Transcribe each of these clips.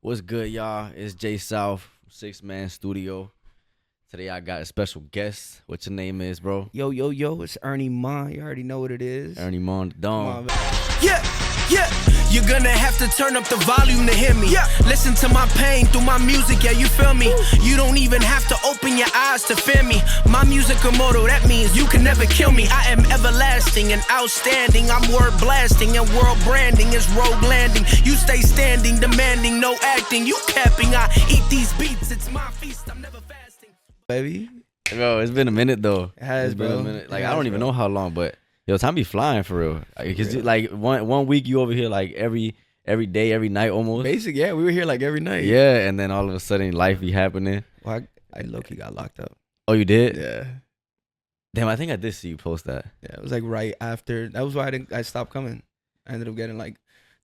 What's good, y'all? It's Jay South, 6-Man Studio. Today I got a special guest. What your name is, bro? Yo, it's Erniemon. You already know what it is. Erniemon, the Don. Yeah. You're gonna have to turn up the volume to hear me. Yeah. Listen to my pain through my music, yeah, you feel me? You don't even have to open your eyes to fear me. My musical motto, that means you can never kill me. I am everlasting and outstanding. I'm word blasting and world branding is rogue landing. You stay standing, demanding, no acting. You capping, I eat these beats, it's my feast, I'm never fasting. Baby. Bro, it's been a minute, though. It has, been bro. a minute. Like, It I don't has, even bro. know how long, but yo, time be flying for real. Because, like, one week you over here, like, every day, every night almost. Basic, yeah. We were here like every night. Yeah, and then all of a sudden life be happening. Well, I low-key got locked up. Oh, you did? Yeah. Damn, I think I did see you post that. Yeah, it was like right after. That was why I stopped coming. I ended up getting like.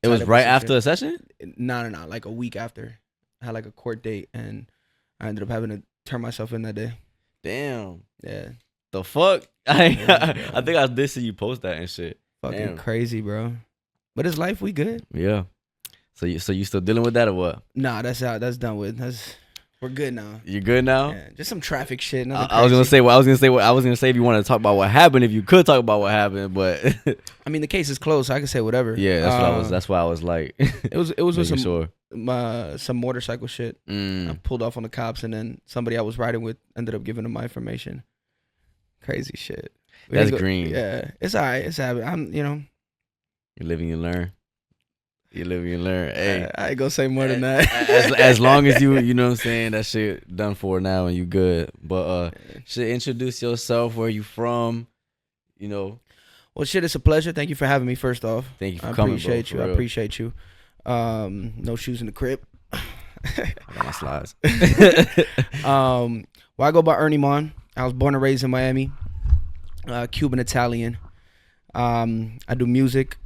It was tied up right with some after shit. a session? No. Like a week after. I had like a court date and I ended up having to turn myself in that day. Damn. Yeah. The fuck? Yeah, I think I did see you post that and shit. Fucking Damn. crazy, bro. But it's life. We good. Yeah. So you still dealing with that or what? Nah, that's out. That's done with. We're good now. You good now? Yeah, just some traffic shit. I was gonna say if you want to talk about what happened, if you could talk about what happened, but I mean, the case is closed, so I can say whatever. yeah, that's why I was like, It was with making some motorcycle shit. I pulled off on the cops, and then somebody I was riding with ended up giving them my information. Crazy shit. We That's didn't green. Yeah, it's alright. It's happening. You live and you learn. You live and you learn. Hey, I ain't gonna say more than that. as long as you know what I'm saying, that shit done for now and you good. But should introduce yourself, where you from, you know. Well, shit, it's a pleasure. Thank you for having me. First off, Thank you for I coming, appreciate bro, you. for I real. appreciate you. No shoes in the crib. I got my slides. Well, I go by Erniemon. I was born and raised in Miami, Cuban Italian. I do music,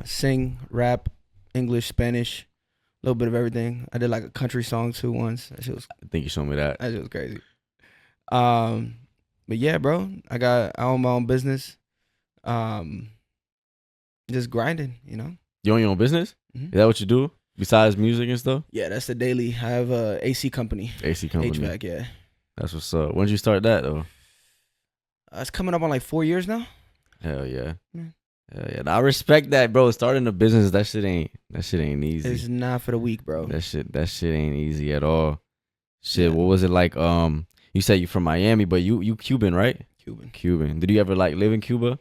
sing, rap, English, Spanish, a little bit of everything. I did like a country song too once. That shit I think you showed me that. was crazy. But yeah, bro, I own my own business. Just grinding, you know. You own your own business? Mhm. Is that what you do besides music and stuff? Yeah, that's the daily. I have a AC company, AC company. HVAC. Yeah, That's what's up. When did you start that though? it's coming up on like 4 years now. Hell yeah. Yeah. Hell yeah. Now, I respect that, bro. Starting a business, that shit ain't easy. It's not for the weak, bro. That shit ain't easy at all. Shit, Yeah. what was it like? You said you from Miami, but you Cuban, right? Cuban. Cuban. Did you ever like live in Cuba?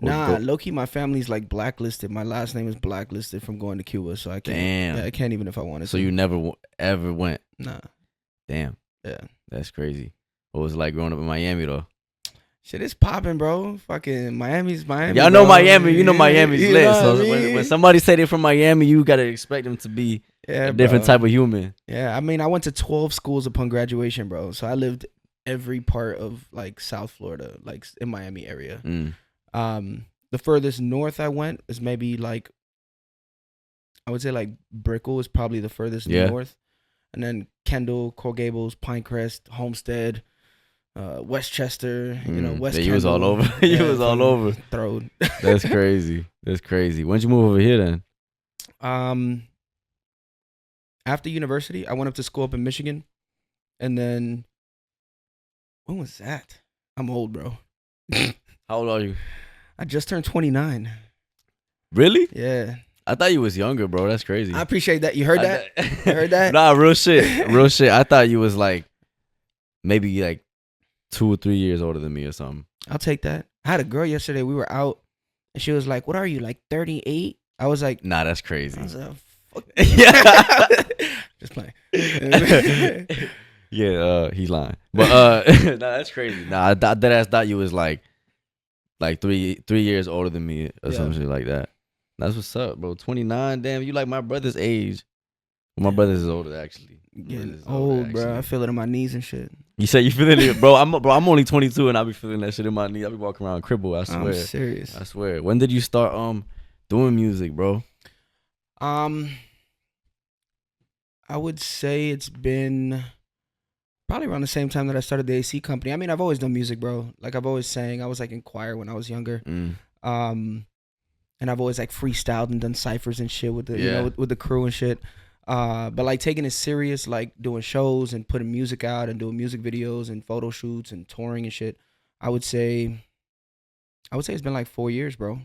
Or Nah, go- low-key, my family's like blacklisted. My last name is blacklisted from going to Cuba, so I can't. Damn. Yeah, I can't even if I wanted So to. you never ever went? Nah. Damn, Yeah. that's crazy. What was it like growing up in Miami though? Shit is popping, bro. Fucking Miami's Miami. Y'all know bro. Miami. You know Miami's You lit. know So what I when mean? somebody say they're from Miami, you gotta expect them to be Yeah, a different bro. type of human. Yeah, I mean, I went to 12 schools upon graduation, bro. So I lived every part of like South Florida, like in Miami area. The furthest north I went is maybe like, I would say like Brickell is probably the furthest Yeah. north, and then Kendall, Coral Gables, Pinecrest, Homestead, Westchester. You know, West. Yeah, you was all Kendall. over. You was all over. Throwed. That's crazy. That's crazy. When'd you move over here then? After university, I went up to school up in Michigan, and then when was that? I'm old, bro. How old are you? I just turned 29. Really? Yeah, I thought you was younger, bro. That's crazy. I appreciate that. You heard that? You heard that? Nah, real shit. Real shit. I thought you was like maybe like 2 or 3 years older than me or something. I'll take that. I had a girl yesterday. We were out, and she was like, "What are you, like 38?" I was like, Nah, that's crazy. I was like, "Fuck." Yeah. Just playing. Yeah, he's lying. But nah, that's crazy. Nah, I dead ass thought you was like 3 years older than me or Yeah. some shit like that. That's what's up, bro. 29, damn, you like my brother's age. Well, my brother's is older actually. My brother's Getting is older, old, bro. I actually. feel it in my knees and shit. You say you feeling it, bro? I'm only 22 and I be feeling that shit in my knee. I be walking around crippled. I I'm swear. serious. I swear. When did you start doing music, bro? I would say it's been probably around the same time that I started the AC company. I mean, I've always done music, bro. Like I've always sang. I was like in choir when I was younger. And I've always like freestyled and done ciphers and shit with the you Yeah. know with the crew and shit. But like taking it serious, like doing shows and putting music out and doing music videos and photo shoots and touring and shit. I would say it's been like 4 years, bro.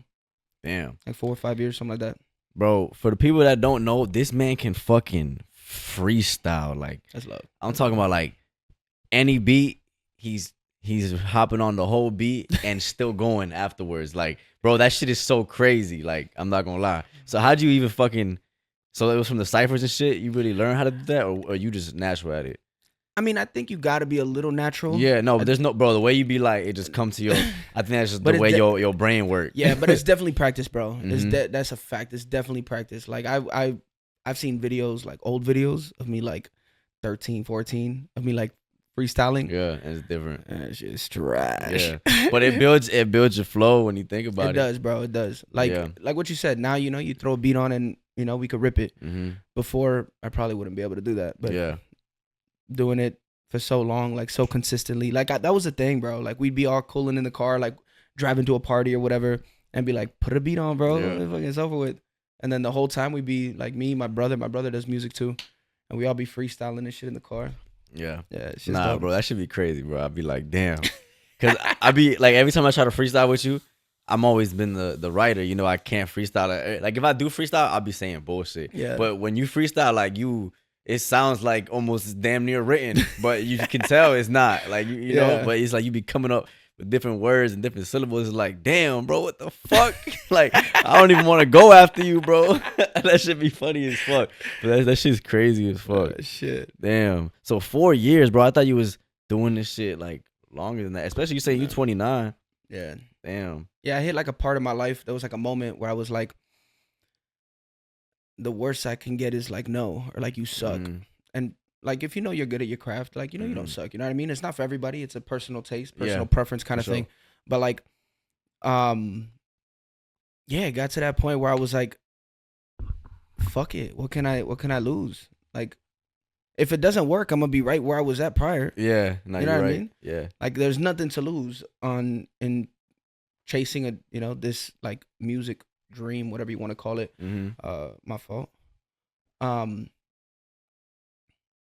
Damn. Like 4 or 5 years, something like that. Bro, for the people that don't know, this man can fucking freestyle. Like, That's love. I'm talking about like any beat, he's hopping on the whole beat and still going afterwards. Like, bro, that shit is so crazy. Like, I'm not gonna lie. So how'd you even fucking? So it was from the ciphers and shit. You really learn how to do that, or you just natural at it? I mean, I think you got to be a little natural. Yeah, no, but there's no, bro. The way you be like, it just comes to your. I think that's just the way your brain works. Yeah, but it's definitely practice, bro. Mhm. That's a fact. It's definitely practice. Like I've seen videos, like old videos of me like 13, 14, of me like freestyling. Yeah, and it's different. That shit is trash. Yeah, but it builds your flow when you think about it. It does, bro. It does. Like what you said. Now you throw a beat on and we could rip it. Mm-hmm. Before I probably wouldn't be able to do that. But yeah, doing it for so long, like so consistently, like that was the thing, bro. Like we'd be all cooling in the car, like driving to a party or whatever, and be like, "Put a beat on, bro. Yeah. Fucking it's over with." And then the whole time we'd be like, me, my brother does music too, and we all be freestyling and shit in the car. Yeah. It's just Nah, dope. bro, that should be crazy, bro. I'd be like, damn, because I be like, every time I try to freestyle with you, I'm always been the writer. I can't freestyle. Like if I do freestyle, I'll be saying bullshit. Yeah. But when you freestyle, like it sounds like almost damn near written, but you can tell it's not. Like you know, but it's like you be coming up with different words and different syllables. It's like, damn, bro, what the fuck? Like I don't even want to go after you, bro. That should be funny as fuck. But that shit's crazy as fuck. Shit. Damn. So 4 years, bro. I thought you was doing this shit like longer than that. Especially you saying you 29. Yeah. Damn. Yeah, I hit like a part of my life. There was like a moment where I was like, the worst I can get is like no, or like you suck. And like if you're good at your craft, like you don't suck. You know what I mean? It's not for everybody. It's a personal taste, personal preference kind of thing. But like, it got to that point where I was like, fuck it. What can I lose? Like, if it doesn't work, I'm gonna be right where I was at prior. Yeah, no, you know you're what right. I mean? Yeah. Like, there's nothing to lose in chasing this like music dream, whatever you want to call it. My fault.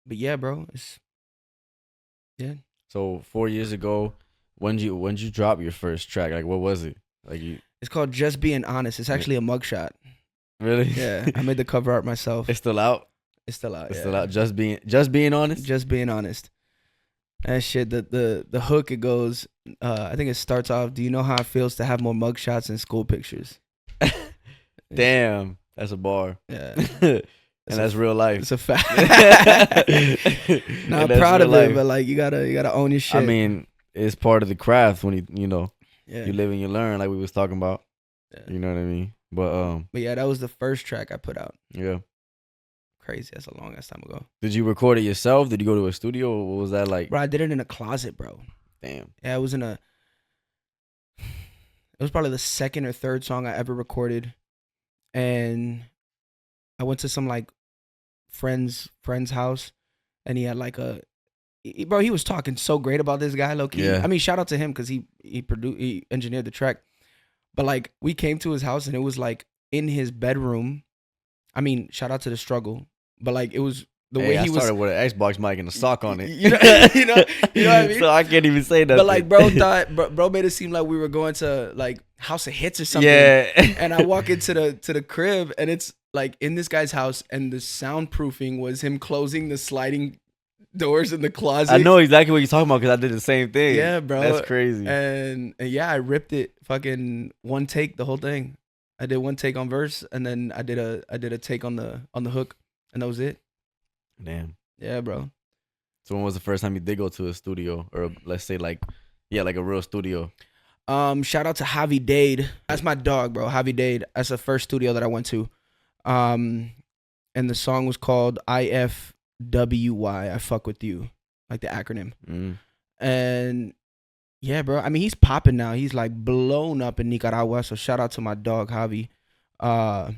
But yeah, bro, So 4 years ago, when you drop your first track? Like what was it? Like it's called Just Being Honest. It's actually a mugshot. Really? Yeah, I made the cover art myself. It's still out. It's still out. It's still out. Just being honest. Just being honest. That shit. The hook, it goes. I think it starts off. Do you know how it feels to have more mugshots and school pictures? Damn, that's a bar. Yeah. And that's real life. It's a fact. Not proud of it, but like you gotta own your shit. I mean, it's part of the craft when you live and you learn, like we was talking about. Yeah. You know what I mean? But yeah, that was the first track I put out. Yeah. Crazy. That's a long ass time ago. Did you record it yourself? Did you go to a studio? Or what was that like? Bro, I did it in a closet, bro. Damn. Yeah, it was probably the second or third song I ever recorded. And I went to some like friend's house, and he had like he was talking so great about this guy, low key. Yeah. I mean, shout out to him because he engineered the track. But like we came to his house and it was like in his bedroom. I mean, shout out to the struggle, but like it was the way he was. I started with an Xbox mic and a sock on it. You know what I mean? So I can't even say that. But like, bro made it seem like we were going to like House of Hits or something. Yeah. And I walk into the crib and it's like in this guy's house, and the soundproofing was him closing the sliding doors in the closet. I know exactly what you're talking about because I did the same thing. Yeah, bro. That's crazy. And yeah, I ripped it fucking one take, the whole thing. I did one take on verse, and then I did a take on the hook, and that was it. Damn. Yeah, bro. So when was the first time you did go to a studio, or let's say like a real studio? Shout out to Javi Dade. That's my dog, bro. Javi Dade. That's the first studio that I went to. And the song was called IFWY. I fuck with you, like the acronym. And yeah, bro. I mean, he's popping now. He's like blown up in Nicaragua. So shout out to my dog Javi. And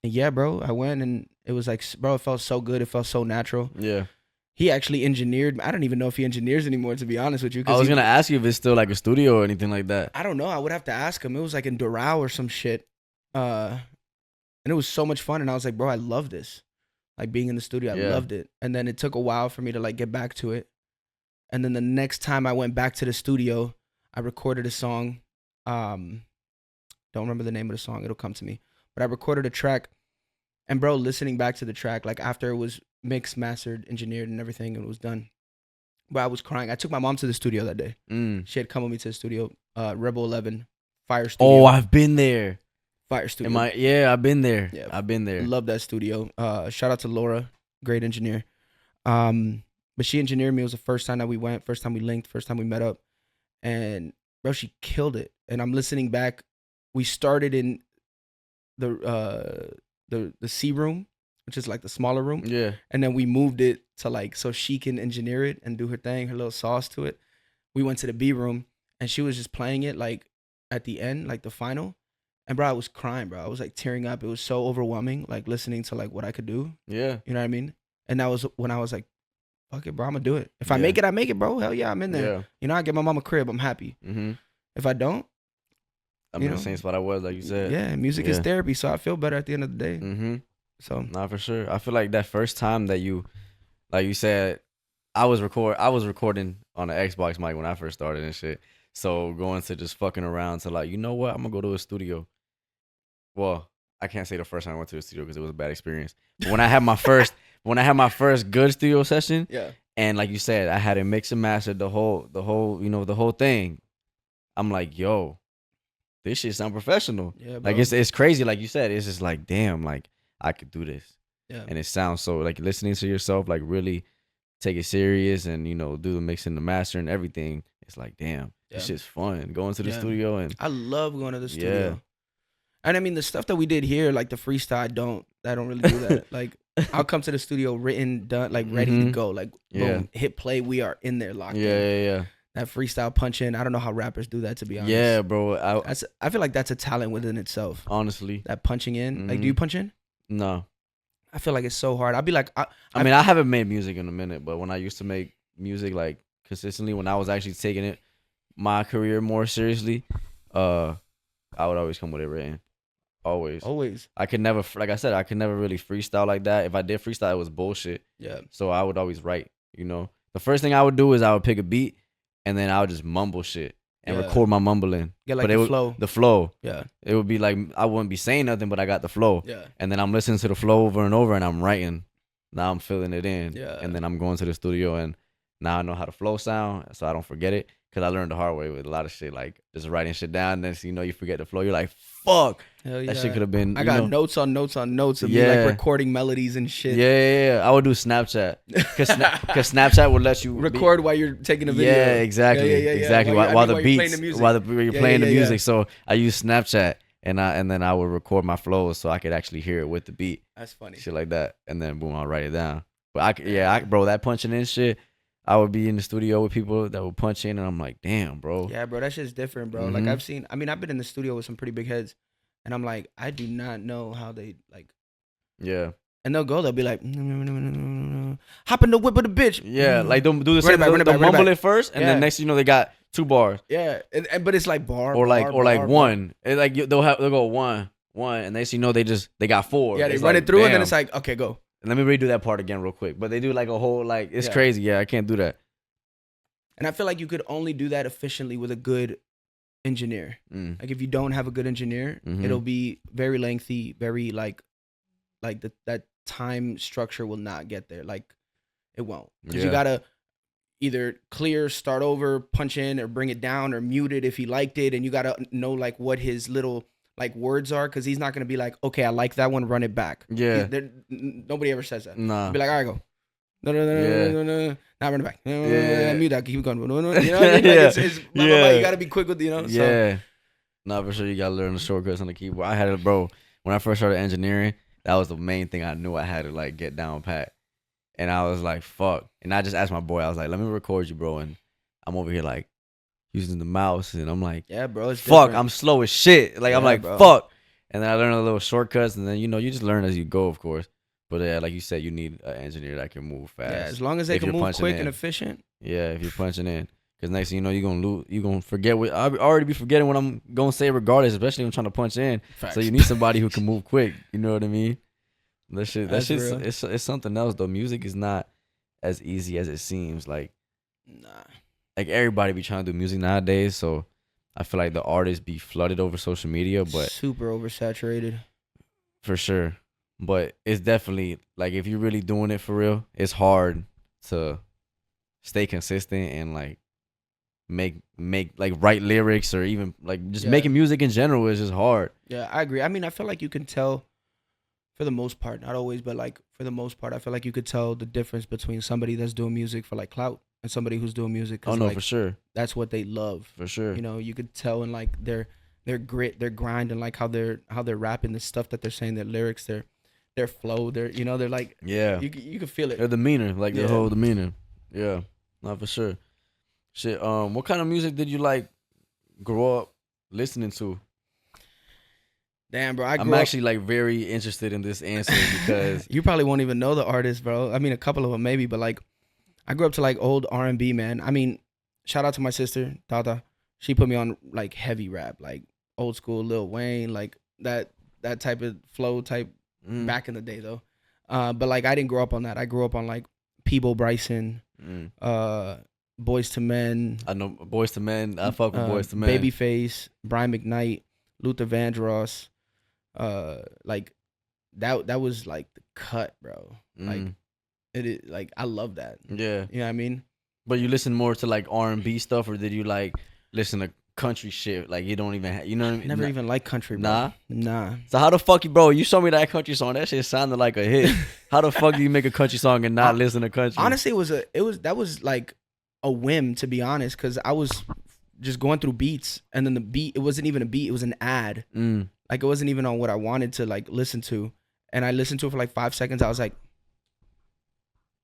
yeah, bro. I went and it was like, bro, it felt so good. It felt so natural. Yeah. He actually engineered. I don't even know if he engineers anymore, to be honest with you. I was gonna ask you if it's still like a studio or anything like that. I don't know. I would have to ask him. It was like in Doral or some shit. And it was so much fun. And I was like, bro, I love this. Like being in the studio, I Yeah. loved it. And then it took a while for me to like get back to it. And then the next time I went back to the studio, I recorded a song. Don't remember the name of the song. It'll come to me. But I recorded a track. And bro, listening back to the track, like after it was mixed, mastered, engineered, and everything, and it was done. But I was crying. I took my mom to the studio that day. She had come with me to the studio. Rebel 11, Fire Studio. Oh, I've been there. Fire Studio. I've been there. Yeah. I've been there. Love that studio. Shout out to Laura, great engineer. But she engineered me. It was the first time that we went, first time we linked, first time we met up. And bro, she killed it. And I'm listening back. We started in the C room, which is like the smaller room. Yeah. And then we moved it to like so she can engineer it and do her thing, her little sauce to it. We went to the B room and she was just playing it like at the end, like the final. And bro, I was crying, bro. I was like tearing up. It was so overwhelming, like listening to like what I could do. Yeah. You know what I mean? And that was when I was like, fuck it, bro, I'm gonna do it. If I make it, I make it, bro. Hell yeah, I'm in there. Yeah. You know, I get my mom a crib, I'm happy. Mm-hmm. If I don't, I'm in the same spot I was, like you said. Yeah, music is therapy, so I feel better at the end of the day. Mm-hmm. So Nah, for sure. I feel like that first time that you, like you said, I was recording on the Xbox mic when I first started and shit. So going to just fucking around to like, you know what? I'm gonna go to a studio. Well, I can't say the first time I went to the studio because it was a bad experience. But when I had my first, good studio session, yeah, and like you said, I had it mix and master the whole, the whole thing. I'm like, yo, this shit sound professional. Yeah, bro. Like it's crazy. Like you said, it's just like, damn, like I could do this. Yeah. And it sounds so like listening to yourself, like really take it serious and do the mixing, the master and everything. It's like, damn, this shit's fun. Going to the studio and I love going to the studio. Yeah. And I mean the stuff that we did here, like the freestyle, I don't really do that. Like I'll come to the studio written, done, like ready to go. Like boom, hit play, we are in there locked in. Yeah. That freestyle punch in. I don't know how rappers do that, to be honest. Yeah, bro. I feel like that's a talent within itself. Honestly. That punching in. Like, do you punch in? No. I feel like it's so hard. I'd be like, I mean, I haven't made music in a minute, but when I used to make music like consistently, when I was actually taking my career more seriously, I would always come with it written. Always. I could never, like I said, I could never really freestyle like that. If I did freestyle, it was bullshit. Yeah. So I would always write, The first thing I would do is I would pick a beat and then I would just mumble shit and record my mumbling. Get like the flow. The flow. Yeah. It would be like, I wouldn't be saying nothing, but I got the flow. Yeah. And then I'm listening to the flow over and over and I'm writing. Now I'm filling it in. Yeah. And then I'm going to the studio and now I know how the flow sound so I don't forget it. Because I learned the hard way with a lot of shit, like just writing shit down. And then, you forget the flow. You're like, fuck. Hell yeah. That shit could have been. I got notes on notes on notes of me like recording melodies and shit. Yeah. I would do Snapchat. Because Snapchat would let you record while you're taking a video. Yeah, exactly. Exactly. While the beats, while you're playing the music. So I use Snapchat and then I would record my flows so I could actually hear it with the beat. That's funny. Shit like that. And then boom, I'll write it down. But bro, that punching in shit. I would be in the studio with people that would punch in, and I'm like, damn, bro. Yeah, bro, that shit's different, bro. Mm-hmm. Like I've been in the studio with some pretty big heads, and I'm like, I do not know how they like. Yeah. And they'll be like, hop in the whip of the bitch. Yeah, like they'll do the same. They'll mumble it first, and then next they got 2 bars. Yeah, but it's like bar or bar, one. It's like they'll go one, and they got 4. Yeah, they run it through, and then it's like, okay, go. Let me redo that part again real quick. But they do like a whole it's crazy. Yeah, I can't do that. And I feel like you could only do that efficiently with a good engineer. Like if you don't have a good engineer, it'll be very lengthy, very like that time structure will not get there. Like it won't. Because you gotta either clear, start over, punch in, or bring it down, or mute it if he liked it, and you gotta know like what his little like words are, because he's not gonna be like, okay, I like that one, run it back. Yeah. Nobody ever says that. Nah. He'll be like, all right, go. No. Now run it back. Mute that. Keep going. You know what I mean? Like it's blah, blah, blah. You gotta be quick with Yeah. So. Nah, for sure you gotta learn the shortcuts on the keyboard. I had it, bro. When I first started engineering, that was the main thing I knew I had to like get down pat. And I was like, fuck. And I just asked my boy, I was like, let me record you, bro. And I'm over here like using the mouse, and I'm like, yeah, bro, it's fuck, different. I'm slow as shit. Like, I'm like, bro. fuck. And then I learned a little shortcuts, and then, you just learn as you go, of course. But yeah, like you said, you need an engineer that can move fast. Yeah, as long as they can move quick and efficient. Yeah, if you're punching in. Because next thing you know, you're going to lose. You're going to forget what, I'll already be forgetting what I'm going to say regardless, especially when I'm trying to punch in. Facts. So you need somebody who can move quick. You know what I mean? That shit it's something else though. Music is not as easy as it seems. Like everybody be trying to do music nowadays, so I feel like the artists be flooded over social media, but super oversaturated. For sure. But it's definitely like if you're really doing it for real, it's hard to stay consistent and like make like write lyrics or even like just making music in general is just hard. Yeah, I agree. I mean, I feel like you can tell for the most part, not always, but like for the most part, I feel like you could tell the difference between somebody that's doing music for like clout and somebody who's doing music. Oh no, like, for sure. That's what they love. For sure. You know, you could tell in like their grit, their grind, and like how they're rapping, the stuff that they're saying, their lyrics, their flow, they're like you can feel it. Their demeanor, like their whole demeanor. Yeah, not for sure. Shit. What kind of music did you like grow up listening to? Damn, bro, I'm actually like very interested in this answer because you probably won't even know the artist, bro. I mean, a couple of them maybe, but like I grew up to like old R&B, man. I mean, shout out to my sister Tata. She put me on like heavy rap, like old school Lil Wayne, like that type of flow type back in the day though. But like I didn't grow up on that. I grew up on like Peebo Bryson, Boys to Men. I know Boys to Men. I fuck with Boys to Men. Babyface, Brian McKnight, Luther Vandross. Like that was like the cut, bro. Like like I love that. Yeah. You know what I mean? But you listen more to like R&B stuff, or did you like listen to country shit? Like you don't even, you know what I mean? Never even liked country, bro. Nah. So how the fuck bro? You show me that country song. That shit sounded like a hit. How the fuck do you make a country song and not listen to country? Honestly, that was like a whim, to be honest, because I was just going through beats, and then the beat, it wasn't even a beat, it was an ad. Like it wasn't even on what I wanted to like listen to, and I listened to it for like 5 seconds. I was like,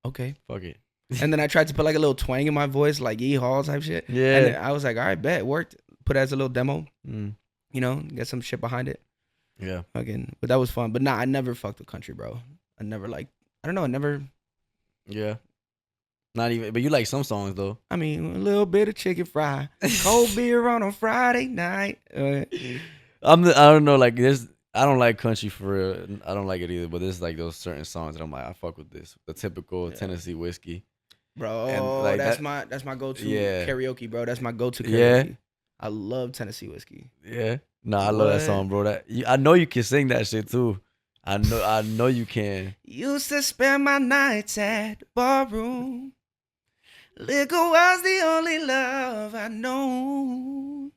okay, fuck it. And then I tried to put like a little twang in my voice, like yee-haw type shit. Yeah. And I was like, all right, bet, it worked. Put it as a little demo. You know, get some shit behind it. Yeah. Fucking, but that was fun. But nah, I never fucked with country, bro. I never like, I don't know, I never. Yeah. Not even, but you like some songs though. I mean, a little bit of chicken fry, cold beer on a Friday night. I don't know, like this. I don't like country for real. I don't like it either. But there's like those certain songs that I'm like, I fuck with this. The typical Tennessee whiskey. Bro, and like that's my go-to karaoke, bro. That's my go-to karaoke. Yeah. I love Tennessee whiskey. Yeah. No, I love that song, bro. I know you can sing that shit too. I know you can. Used to spend my nights at the barroom. Liquor was the only love I know.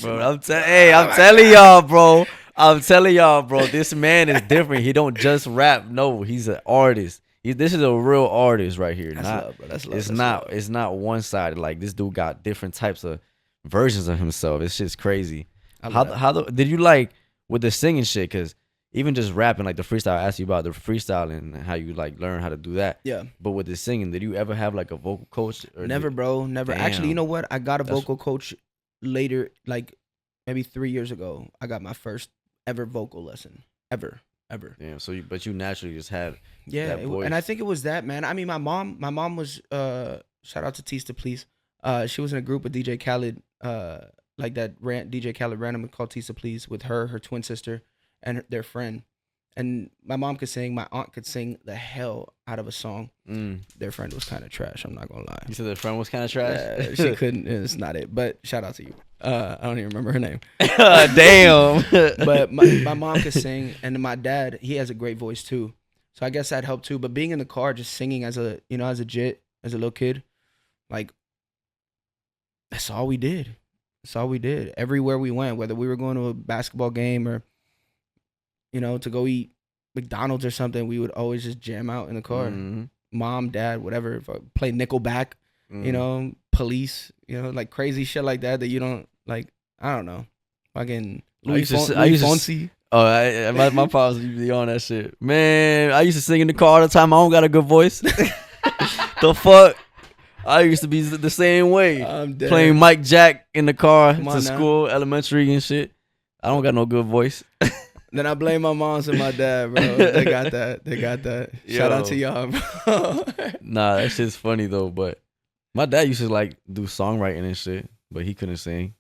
Bro, I'm telling y'all, bro. I'm telling y'all, bro. This man is different. He don't just rap. No, he's an artist. This is a real artist right here. That's love, bro. That's love. It's not one sided. Like this dude got different types of versions of himself. It's just crazy. Did you like with the singing shit? Because even just rapping, like the freestyle, I asked you about the freestyle and how you like learn how to do that. Yeah. But with the singing, did you ever have like a vocal coach? Never, bro. Never. Damn. Actually, you know what? I got a vocal coach later, like maybe 3 years ago. I got my first ever vocal lesson. Ever. Yeah. So, but you naturally just had that voice. And I think it was that, man. I mean, my mom was shout out to Tista, please. She was in a group with DJ Khaled, like that DJ Khaled random called Tista Please with her twin sister, and their friend. And my mom could sing. My aunt could sing the hell out of a song. Their friend was kind of trash. I'm not gonna lie. You said their friend was kind of trash? She couldn't. It's not it. But shout out to you. I don't even remember her name. Damn. But my mom could sing, and my dad, he has a great voice too. So I guess that helped too. But being in the car, just singing as a little kid, like that's all we did. That's all we did. Everywhere we went, whether we were going to a basketball game or, you know, to go eat McDonald's or something, we would always just jam out in the car. Mom, dad, whatever. If I play Nickelback, you know, Police, you know, like crazy shit like that you don't like. I don't know. Fucking Louis Fonsi. Oh, my pops used to be on that shit. Man, I used to sing in the car all the time. I don't got a good voice. The fuck? I used to be the same way. Playing Mike Jack in the car to school, elementary and shit. I don't got no good voice. Then I blame my moms and my dad, bro. They got that. Shout out to y'all, bro. Nah, that shit's funny though. But my dad used to like do songwriting and shit, but he couldn't sing.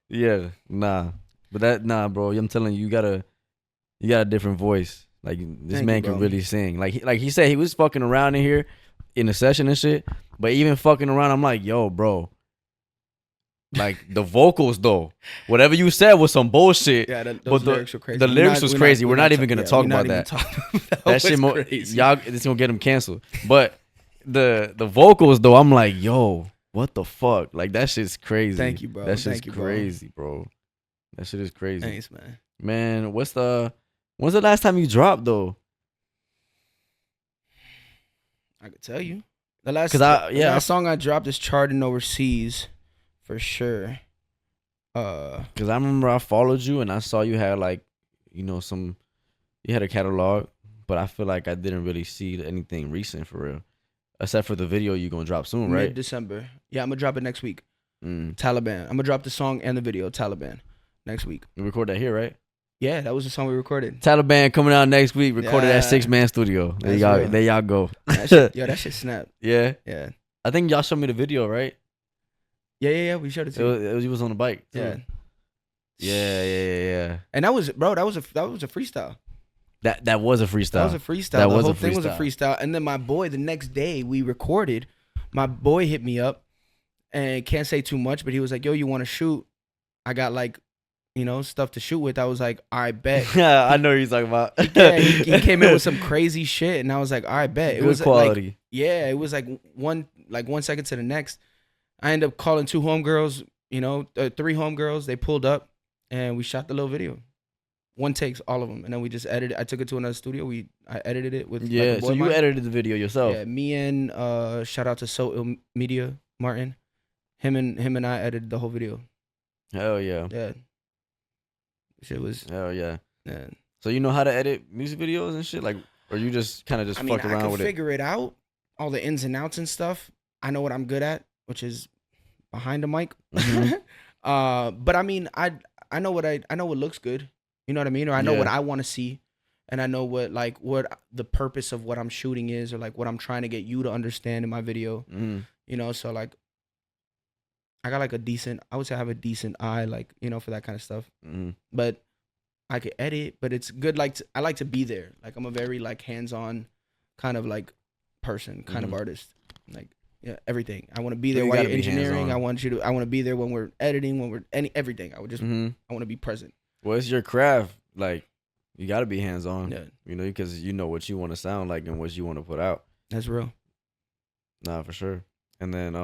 Yeah, nah. But bro. I'm telling you, you got a different voice. Like this Thank man you, can bro. really sing. Like he said he was fucking around in here in the session and shit. But even fucking around, I'm like, yo, bro. Like the vocals though, whatever you said was some bullshit. Yeah, those but lyrics were crazy. The lyrics was crazy. We're not even gonna talk about that. That shit, crazy. y'all, it's gonna get him canceled. But the vocals though, I'm like, yo, what the fuck? Like that shit's crazy. Thank you, bro. That shit's Thank you, crazy, bro. That shit is crazy. Thanks, man. Man, when's the last time you dropped though? I could tell you. The last song I dropped is charting overseas, for sure. Cause I remember I followed you and I saw you had like, you know, you had a catalog, but I feel like I didn't really see anything recent for real, except for the video you gonna drop soon, right? Mid-December. Yeah, I'm gonna drop it next week. Mm. Taliban. I'm gonna drop the song and the video. Taliban next week. We record that here, right? Yeah, that was the song we recorded. Taliban coming out next week. Recorded at 6-man studio. There y'all go. That shit snap. Yeah. Yeah. I think y'all showed me the video, right? Yeah. We showed it to you. It was on the bike. Too. Yeah. And that was a freestyle. That was a freestyle. That was a freestyle. The whole thing was a freestyle. And then my boy, the next day we recorded. My boy hit me up, and can't say too much, but he was like, "Yo, you want to shoot? I got like, you know, stuff to shoot with." I was like, "I bet." Yeah, I know what you're talking about. he came in with some crazy shit, and I was like, "I bet." It was quality. Like, yeah, it was like 1 second to the next. I ended up calling 2 homegirls, 3 homegirls. They pulled up, and we shot the little video. 1 takes, all of them, and then we just edited. I took it to another studio. I edited it with so you edited the video yourself. Yeah, me and shout out to So Ill Media Martin. Him and I edited the whole video. Hell yeah. Yeah. Shit was. Hell yeah. Yeah. So you know how to edit music videos and shit, like, or you just kind of fuck around with it? I can figure it out, all the ins and outs and stuff. I know what I'm good at, which is behind the mic. Mm-hmm. But I mean, I know what looks good. You know what I mean? Or I know what I want to see, and I know what the purpose of what I'm shooting is, or like what I'm trying to get you to understand in my video. Mm-hmm. You know, so like I got like I would say I have a decent eye, like, for that kind of stuff. Mm-hmm. But I could edit, but it's good. Like I like to be there. Like I'm a very like hands-on kind of like person, kind of artist. Like everything. I want to be there while you're engineering. I want to be there when we're editing, when we're everything. I want to be present. Well, it's your craft. Like you got to be hands-on. Yeah. Because you know what you want to sound like and what you want to put out. That's real. Nah, for sure. And then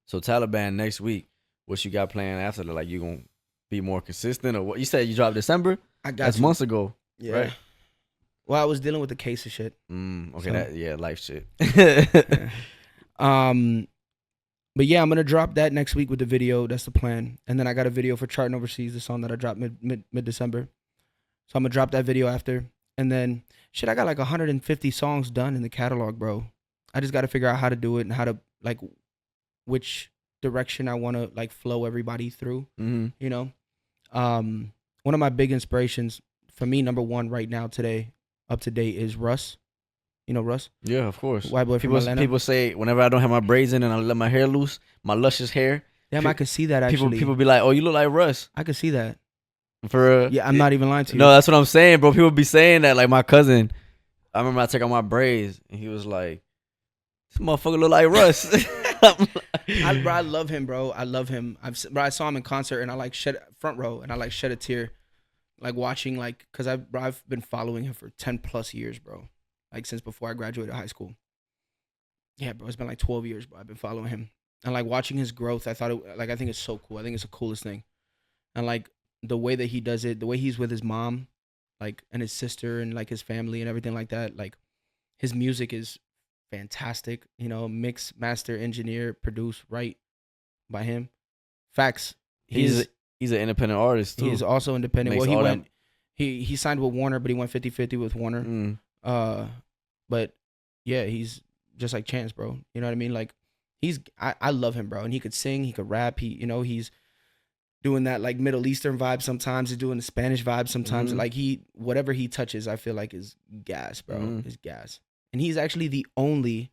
so Taliban next week, what you got planned after that? Like you gonna be more consistent, or what? You said you dropped December? That's months ago. Yeah. Right? Well, I was dealing with the case of shit. Okay, life shit. Yeah. But yeah, I'm gonna drop that next week with the video. That's the plan. And then I got a video for Charting Overseas, the song that I dropped mid-December. So I'm gonna drop that video after. And then I got like 150 songs done in the catalog, bro. I just gotta figure out how to do it and how to like which direction I wanna like flow everybody through. Mm-hmm. One of my big inspirations for me, number 1 right now today, up to date, is Russ. You know Russ? Yeah, of course. White boy from Atlanta. People say whenever I don't have my braids in and I let my hair loose, my luscious hair. Damn, I could see that actually. People be like, "Oh, you look like Russ." I could see that. For yeah, I'm not even lying to you. No, that's what I'm saying, bro. People be saying that. Like my cousin, I remember I took out my braids and he was like, "This motherfucker look like Russ." I love him, bro. I love him. I saw him in concert and I like shed front row and I like shed a tear, like watching because I've been following him for 10+ years, bro. Like since before I graduated high school. Yeah, bro, it's been like 12 years, bro. I've been following him and like watching his growth. I think it's so cool. I think it's the coolest thing, and like the way that he does it, the way he's with his mom, like, and his sister and like his family and everything like that. Like his music is fantastic. Mix, master, engineer, produce, write by him. Facts. He's an independent artist too. He's also independent. Makes Well, he signed with Warner, but he went 50-50 with Warner. But yeah, he's just like Chance, bro. You know what I mean? Like I love him, bro. And he could sing, he could rap. He's doing that like Middle Eastern vibe sometimes. He's doing the Spanish vibe sometimes. Mm-hmm. Like whatever he touches, I feel like is gas, bro. Mm-hmm. Is gas. And he's actually the only,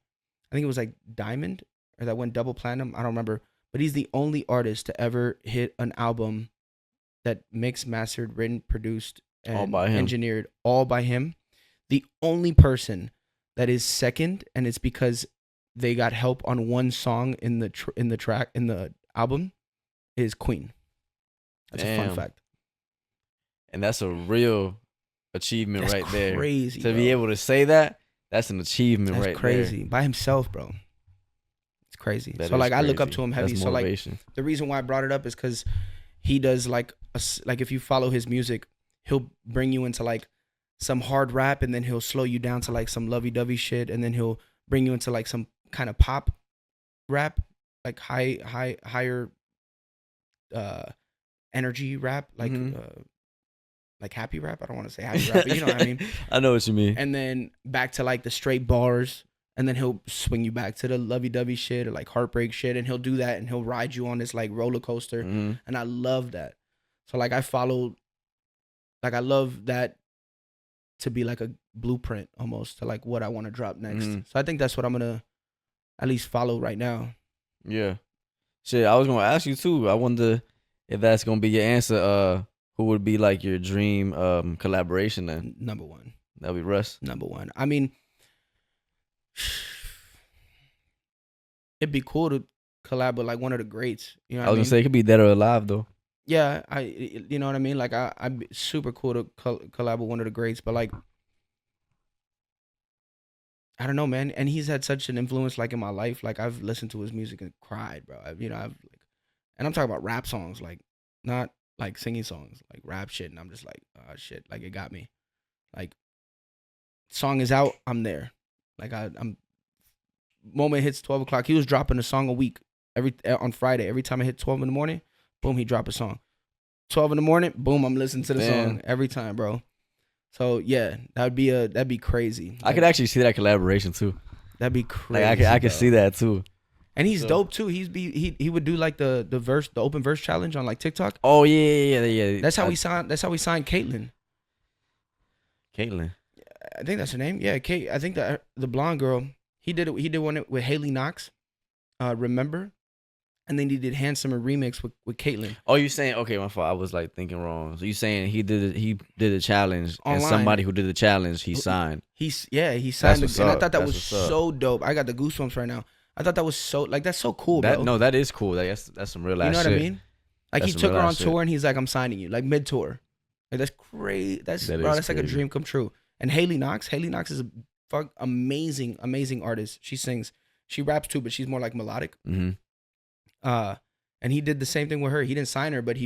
I think it was like Diamond or that went double platinum. I don't remember, but he's the only artist to ever hit an album that mixed, mastered, written, produced, and by him. engineered all by him. The only person that is second, and it's because they got help on one song in the album, is Queen. That's a fun fact. And that's a real achievement right there. Crazy to be able to say that. That's an achievement right there. That's crazy by himself, bro. It's crazy. That so like crazy. I look up to him heavy. That's so like motivation. the reason why I brought it up is because he does like if you follow his music, he'll bring you into like some hard rap, and then he'll slow you down to like some lovey-dovey shit, and then he'll bring you into like some kind of pop rap, like higher energy rap, like like happy rap. I don't want to say happy rap, but you know what I mean. I know what you mean. And then back to like the straight bars, and then he'll swing you back to the lovey-dovey shit or like heartbreak shit, and he'll do that, and he'll ride you on this like roller coaster, and I love that. So like I love that to be like a blueprint almost to like what I want to drop next. So I think that's what I'm gonna at least follow right now. Yeah. Shit, I was gonna ask you too. I wonder if that's gonna be your answer. Who would be like your dream collaboration then? Number one. That'd be Russ. Number one. I mean, it'd be cool to collab with like one of the greats. You know what I was gonna say it could be dead or alive though. Yeah, you know what I mean? Like I'd be super cool to collab with one of the greats, but like I don't know, man. And he's had such an influence like in my life. Like I've listened to his music and cried, bro. And I'm talking about rap songs, like not like singing songs, like rap shit. And I'm just like, oh shit, like it got me. Like song is out, I'm there. Like I'm moment hits 12 o'clock. He was dropping a song a week on Friday. Every time I hit 12 in the morning, boom, he dropped a song. 12 in the morning, boom, I'm listening to the song every time, bro. So yeah, that'd be crazy. I could actually see that collaboration too. That'd be crazy. Like I could see that too. And he's dope too. He would do like the open verse challenge on like TikTok. Oh yeah. That's how we signed Caitlyn. Caitlyn. I think that's her name. Yeah, Kate. I think that the blonde girl. He did one with Haley Knox. Remember? And then he did Handsome remix with Caitlyn. Oh, you saying okay? My fault. I was like thinking wrong. So you saying he did a challenge, online. And somebody who did the challenge he signed. He signed it, and I thought that was so dope. I got the goosebumps right now. I thought that was so like that's so cool, bro. No, that is cool. That's some real ass shit. You know what I mean? Like That's he took her on shit. tour and he's like, I'm signing you, like mid tour. Like that's crazy. That's like a dream come true. And Haley Knox is a amazing artist. She sings, she raps too, but she's more like melodic. And he did the same thing with her. He didn't sign her, but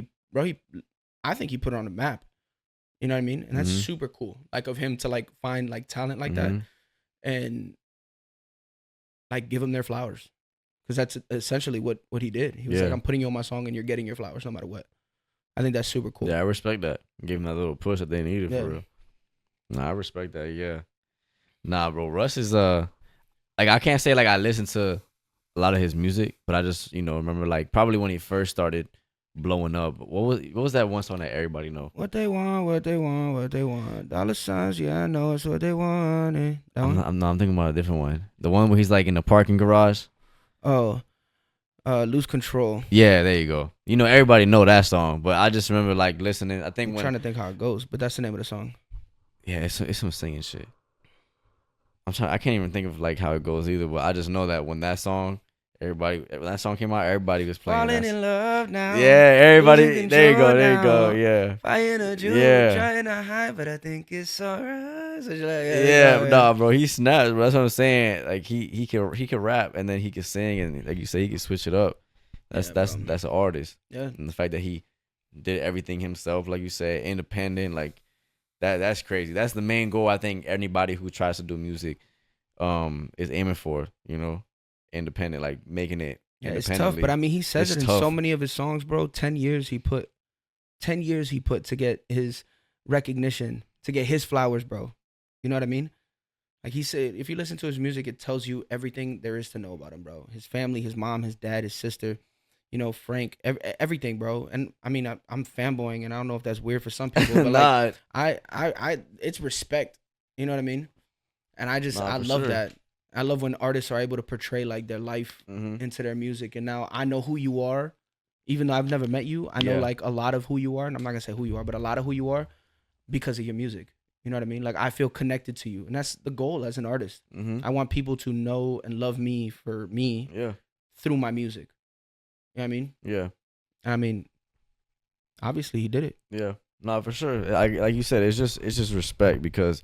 I think he put her on the map. You know what I mean? And that's super cool. Like of him to like find like talent like that and like give them their flowers. Because that's essentially what he did. He was like, I'm putting you on my song and you're getting your flowers no matter what. I think that's super cool. Yeah, I respect that. Give them that little push that they needed for real. Nah, I respect that, yeah. Nah, bro, Russ is like I can't say like I listen to a lot of his music, but I just, remember like probably when he first started blowing up. What was that one song that everybody know? What they want. Dollar signs, yeah, I know it's what they want. I'm thinking about a different one. The one where he's like in the parking garage. Oh, Lose Control. Yeah, there you go. Everybody know that song, but I just remember like listening. I think I'm trying to think how it goes, but that's the name of the song. Yeah, it's some singing shit. I can't even think of like how it goes either, but I just know that when that song came out, everybody was playing. Falling in love now. Yeah, everybody. There you go. Yeah. Fire a jewel, trying to hide, but I think it's alright. So like, nah, bro, he snaps. Bro. That's what I'm saying. Like he can rap and then he can sing and like you say he can switch it up. That's an artist. Yeah. And the fact that he did everything himself, like you said, independent, like that's crazy. That's the main goal I think anybody who tries to do music is aiming for. Independent, like making it. Yeah, it's tough, but I mean, he says it in so many of his songs, bro. 10 years he put to get his recognition, to get his flowers, bro. You know what I mean? Like he said, if you listen to his music, it tells you everything there is to know about him, bro. His family, his mom, his dad, his sister, Frank, everything, bro. And I mean, I'm fanboying, and I don't know if that's weird for some people, but like, I it's respect. You know what I mean? And I love that. I love when artists are able to portray like their life into their music. And now I know who you are, even though I've never met you. I know like a lot of who you are, and I'm not gonna say who you are, but a lot of who you are. because of your music. You know what I mean? Like I feel connected to you, and that's the goal as an artist. I want people to know and love me for me through my music. You know what I mean? Yeah. I mean, obviously he did it. Yeah. No, for sure. Like you said, it's just respect, because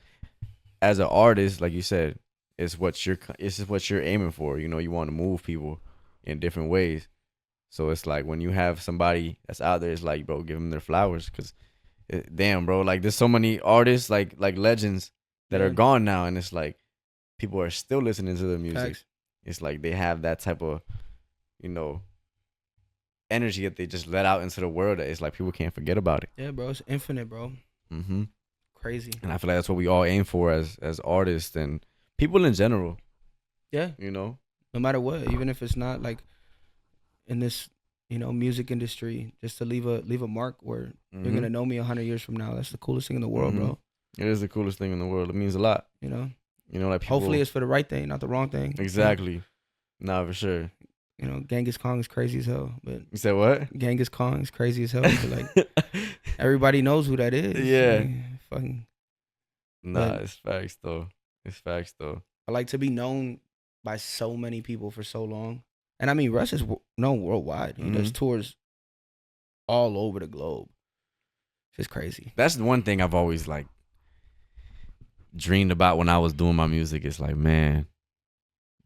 as an artist, like you said, it's what you're aiming for. You know, you want to move people in different ways. So it's like when you have somebody that's out there, it's like, bro, give them their flowers, because damn, bro, like there's so many artists like legends that are gone now, and it's like people are still listening to their music. Facts. It's like they have that type of, you know, energy that they just let out into the world, that it's like people can't forget about it. Yeah, bro, it's infinite, bro. Crazy. And I feel like that's what we all aim for as artists and people in general. Yeah. You know? No matter what, even if it's not like in this, you know, music industry, just to leave a mark where you're gonna know me 100 years from now. That's the coolest thing in the world, bro. It is the coolest thing in the world. It means a lot. You know? You know, like people, hopefully it's for the right thing, not the wrong thing. Exactly. Nah, for sure. You know, Genghis Khan is crazy as hell. But you said what? Genghis Khan is crazy as hell. But like everybody knows who that is. Yeah. Like, fucking. Nah, it's facts though. It's facts though. I like to be known by so many people for so long. And I mean, Russ is known worldwide. He does tours all over the globe. It's just crazy. That's the one thing I've always like dreamed about when I was doing my music. It's like, man,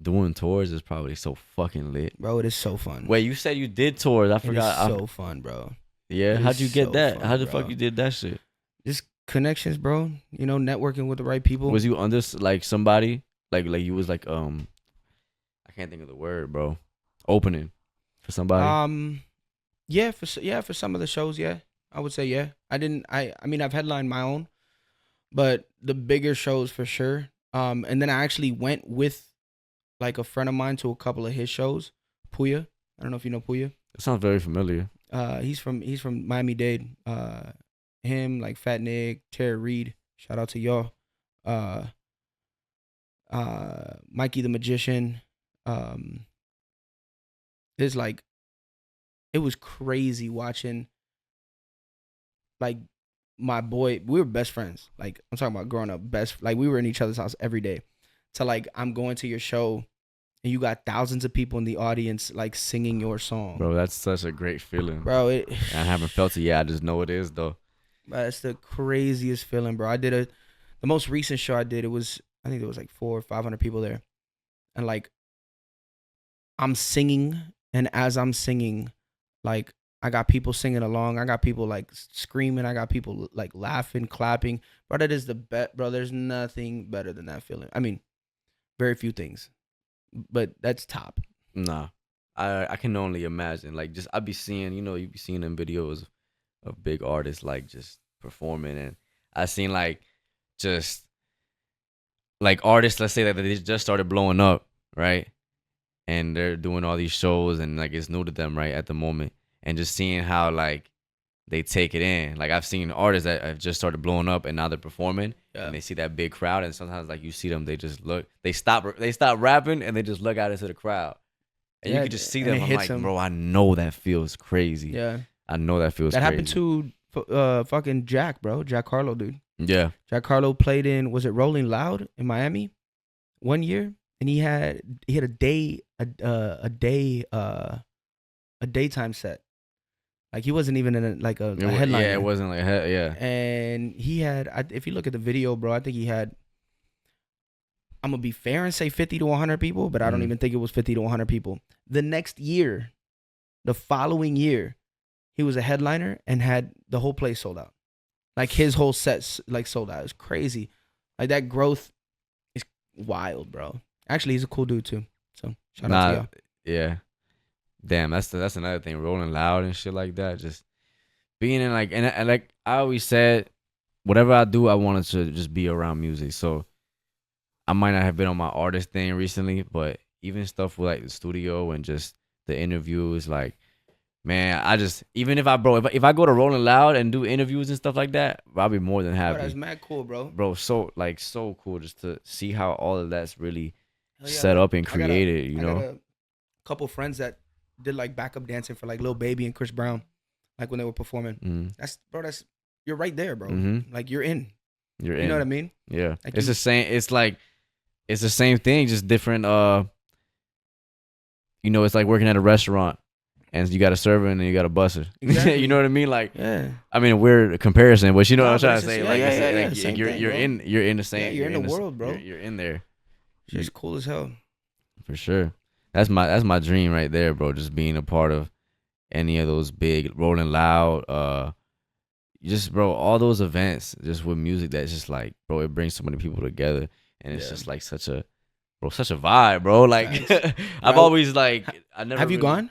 doing tours is probably so fucking lit. Bro, it is so fun. Wait, you said you did tours. I forgot. It is so fun, bro. Yeah, how'd you get that? How the fuck you did that shit? Just connections, bro. You know, networking with the right people. Was you under like somebody? Like you was like I can't think of the word, bro. Opening for somebody? Yeah, for some of the shows, yeah. I would say yeah. I mean I've headlined my own, but the bigger shows for sure. And then I actually went with like a friend of mine to a couple of his shows. Puya. I don't know if you know Puya. It sounds very familiar. He's from Miami-Dade. Him, like Fat Nick, Terry Reed. Shout out to y'all. Mikey the Magician. It's like, it was crazy watching like my boy. We were best friends. Like I'm talking about growing up like we were in each other's house every day. To like, I'm going to your show and you got thousands of people in the audience like singing your song. Bro, that's such a great feeling. Bro, I haven't felt it yet. I just know it is though. That's the craziest feeling, bro. The most recent show I did, I think there was like 400 or 500 people there. And like, I'm singing, and as I'm singing, like, I got people singing along. I got people like screaming. I got people like laughing, clapping. Bro, that is the best, bro. There's nothing better than that feeling. I mean, very few things, but that's top. Nah, I can only imagine. Like, just I be seeing, you be seeing them videos of big artists like just performing, and I seen like just like artists, let's say that they just started blowing up, right? And they're doing all these shows, and like it's new to them, right, at the moment, and just seeing how like they take it in. Like I've seen artists that have just started blowing up, and now they're performing, and they see that big crowd, and sometimes like you see them, they just look, they stop rapping, and they just look out into the crowd, and you can just see them. I'm like, bro, I know that feels crazy. Yeah, I know that feels. That crazy. happened to fucking Jack, bro. Jack Harlow, dude. Yeah. Jack Harlow played in, was it Rolling Loud in Miami one year? And he had a daytime set. Like he wasn't even in a headliner. Yeah, it wasn't like yeah. And he had, if you look at the video, bro, I think he had, I'm gonna be fair and say 50 to 100 people, but I don't even think it was 50 to 100 people. The next year, the following year, he was a headliner and had the whole place sold out. Like his whole set like sold out. It's crazy. Like that growth is wild, bro. Actually, he's a cool dude too. So shout out to y'all. Yeah. Damn, that's another thing. Rolling Loud and shit like that. Just being in like, and like I always said, whatever I do, I wanted to just be around music. So I might not have been on my artist thing recently, but even stuff with like the studio and just the interviews, like, man, I just, even if I go to Rolling Loud and do interviews and stuff like that, I'll be more than happy. Bro, that's mad cool, bro. Bro, so cool just to see how all of that's really set up and created, you know? I got a couple friends that did like backup dancing for like Lil Baby and Chris Brown, like when they were performing. That's you're right there, bro. Mhm. Like you're in. You're in. You know what I mean? Yeah. Like It's the same. It's like it's the same thing, just different. You know, it's like working at a restaurant, and you got a server and then you got a busser. Exactly. You know what I mean? Like, Yeah. I mean, a weird comparison, but you know No, what I'm trying but to it's say. just- Like, yeah, it's yeah, yeah, like same you're thing, you're bro. in the same. Yeah, you're in the world, bro. You're in there It's cool as hell. for sure. That's my dream right there, bro. Just being a part of any of those big Rolling Loud, just bro, all those events just with music that's just like, bro, it brings so many people together, and it's just like such a vibe, bro. Like I've always like I never Have you really- gone?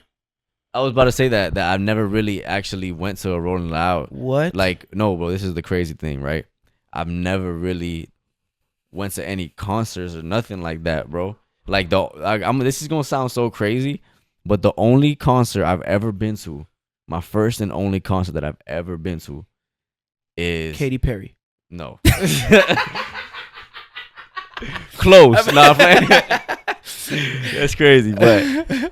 I was about to say that I've never really actually went to a Rolling Loud. What? Like, no, bro, this is the crazy thing, right? I've never really went to any concerts or nothing like that, bro. Like this is gonna sound so crazy, but the only concert I've ever been to, my first and only concert that I've ever been to, is Katy Perry. No. Close. Nah, I'm playing. That's crazy, but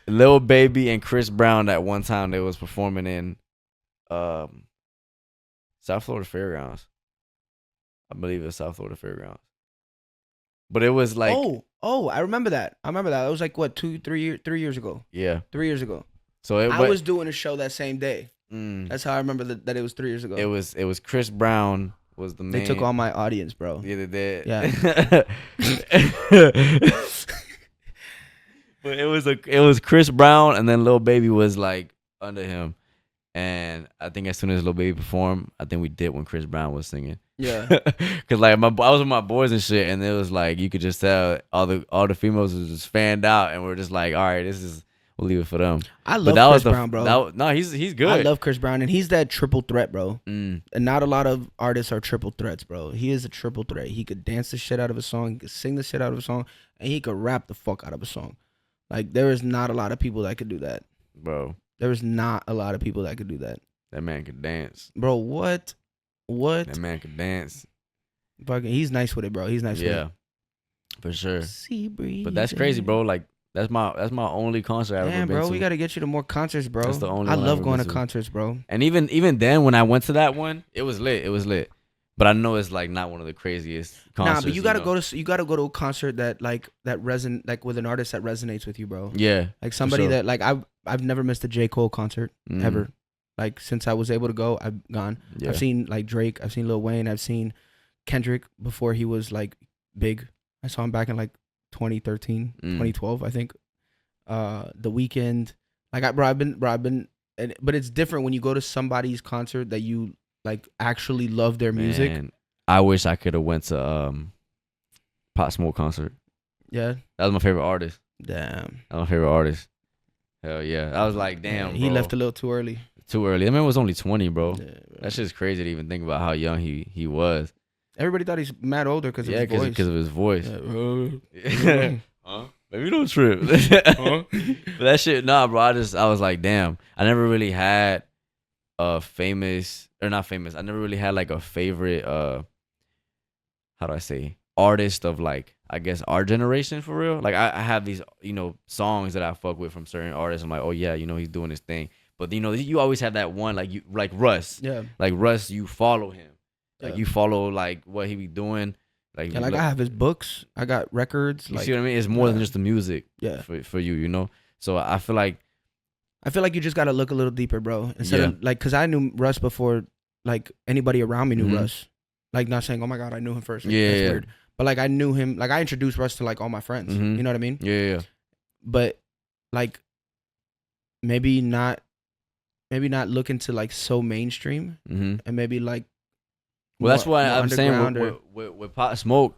Lil Baby and Chris Brown at one time they was performing in South Florida Fairgrounds. I believe it was South Florida Fairgrounds. But it was like I remember that. It was like what, 3 years ago. Yeah. 3 years ago. So I was doing a show that same day. Mm, That's how I remember that it was 3 years ago. it was Chris Brown was the man. They took all my audience, bro. Yeah, they did. Yeah. But it was Chris Brown, and then Lil Baby was like under him, and I think as soon as Lil Baby performed, I think we did when Chris Brown was singing. Yeah. Cause like I was with my boys and shit, and it was like you could just tell all the females was just fanned out, and we're just like, all right, we'll leave it for them. I love Chris Brown, bro. No, he's good. I love Chris Brown, and he's that triple threat, bro. Mm. And not a lot of artists are triple threats, bro. He is a triple threat. He could dance the shit out of a song, he could sing the shit out of a song, and he could rap the fuck out of a song. Like, there is not a lot of people that could do that. Bro. There is not a lot of people that could do that. That man could dance. Bro, what? That man could dance. Fucking, he's nice with it, bro. He's nice with it. Yeah. For sure. Sea breeze. But that's crazy, bro. Like that's my only concert I've ever Damn, been bro, to. we got to get you to more concerts, bro. That's the only I one I've love ever going been to to. concerts, bro. And even then, when I went to that one, it was lit. But I know it's like not one of the craziest concerts. Nah, but you gotta know? go to a concert that with an artist that resonates with you, bro. Yeah. Like somebody sure. that like I've never missed a J. Cole concert Mhm. ever. Like since I was able to go, I've gone. Yeah. I've seen like Drake, I've seen Lil Wayne, I've seen Kendrick before he was like big. I saw him back in like 2013, 2012, I think. The Weeknd. Like I've been but it's different when you go to somebody's concert that you like actually love their music. Man, I wish I could have went to Pop Smoke concert. Yeah. That was my favorite artist. Damn. That was my favorite artist. Hell yeah. I was like, damn, He bro. left a little too early. Too early. I mean, it was only 20, bro. Yeah, bro. That shit's crazy to even think about how young he was. Everybody thought he's mad older because of his voice. because of his voice. Yeah. Huh? Maybe don't trip. But that shit, nah, bro. I was like, damn. I never really had a famous or not famous. I never really had like a favorite. How do I say artist of like I guess our generation for real. Like I have these songs that I fuck with from certain artists. I'm like, oh yeah, he's doing his thing. But you always have that one like Russ. Yeah. Like Russ, you follow him. Like Yeah. you follow like what he be doing. Like Yeah, like I have his books. I got records. You Like, see what I mean? It's more than just the music. Yeah. For you, So I feel like you just gotta look a little deeper, bro. Instead of like, cause I knew Russ before, like anybody around me knew Russ. Like not saying, oh my god, I knew him first. Like, Yeah, that's yeah. weird. But like I knew him. Like I introduced Russ to like all my friends. Mhm. You know what I mean? yeah. But like maybe not looking to like so mainstream, Mm-hmm. and maybe like. Well, that's more- why more I'm saying underground with Pop Smoke,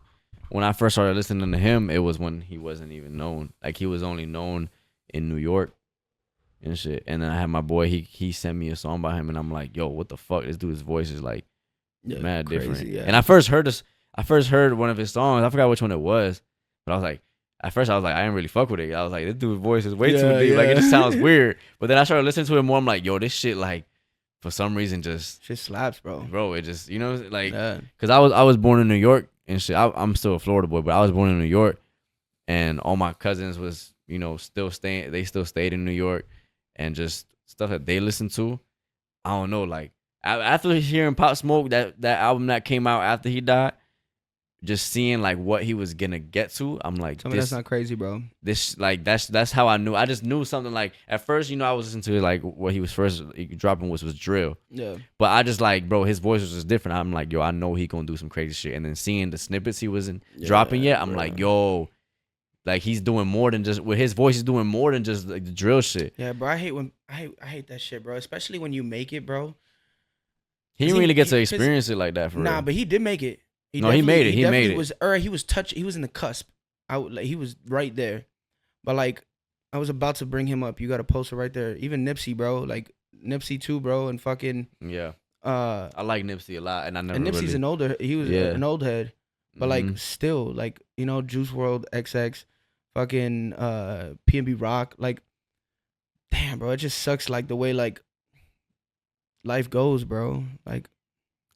when I first started listening to him, it was when he wasn't even known. Like he was only known in New York and shit. And then I had my boy, he sent me a song by him, and I'm like, yo, what the fuck? This dude's voice is like mad crazy, different. yeah. And I first heard one of his songs. I forgot which one it was, but I was like, at first I was like, I didn't really fuck with it. I was like, this dude's voice is way too Yeah, deep. Like it yeah. just sounds weird. But then I started listening to it more. I'm like, yo, this shit like for some reason just. Shit slaps, bro. It just like Yeah. because I was born in New York and shit. I'm still a Florida boy, but I was born in New York, and all my cousins was still staying. They still stayed in New York, and just stuff that they listened to. I don't know, like After hearing Pop Smoke, that album that came out after he died, just seeing like what he was gonna get to, I'm like, Tell me that's not crazy, bro. This like that's how I knew. I just knew something. Like at first, I was listening to like what he was first dropping was drill. Yeah. But I just like, bro, his voice was just different. I'm like, yo, I know he gonna do some crazy shit. And then seeing the snippets he wasn't dropping yet, I'm like, yo, like he's doing more than just with his voice. He's doing more than just like the drill shit. Yeah, bro. I hate that shit, bro. Especially when you make it, bro. He didn't really get to experience it like that for real. Nah, but he did make it. He made it. He made it. He was in the cusp. He was right there. But like, I was about to bring him up. You got a poster right there. Even Nipsey, bro. Like Nipsey too, bro. And fucking yeah. I like Nipsey a lot, and I never. And Nipsey's really... He was an old head, but like still, like Juice WRLD, XX, fucking P&B Rock. Like, damn, bro. It just sucks. Like the way like life goes, bro. Like.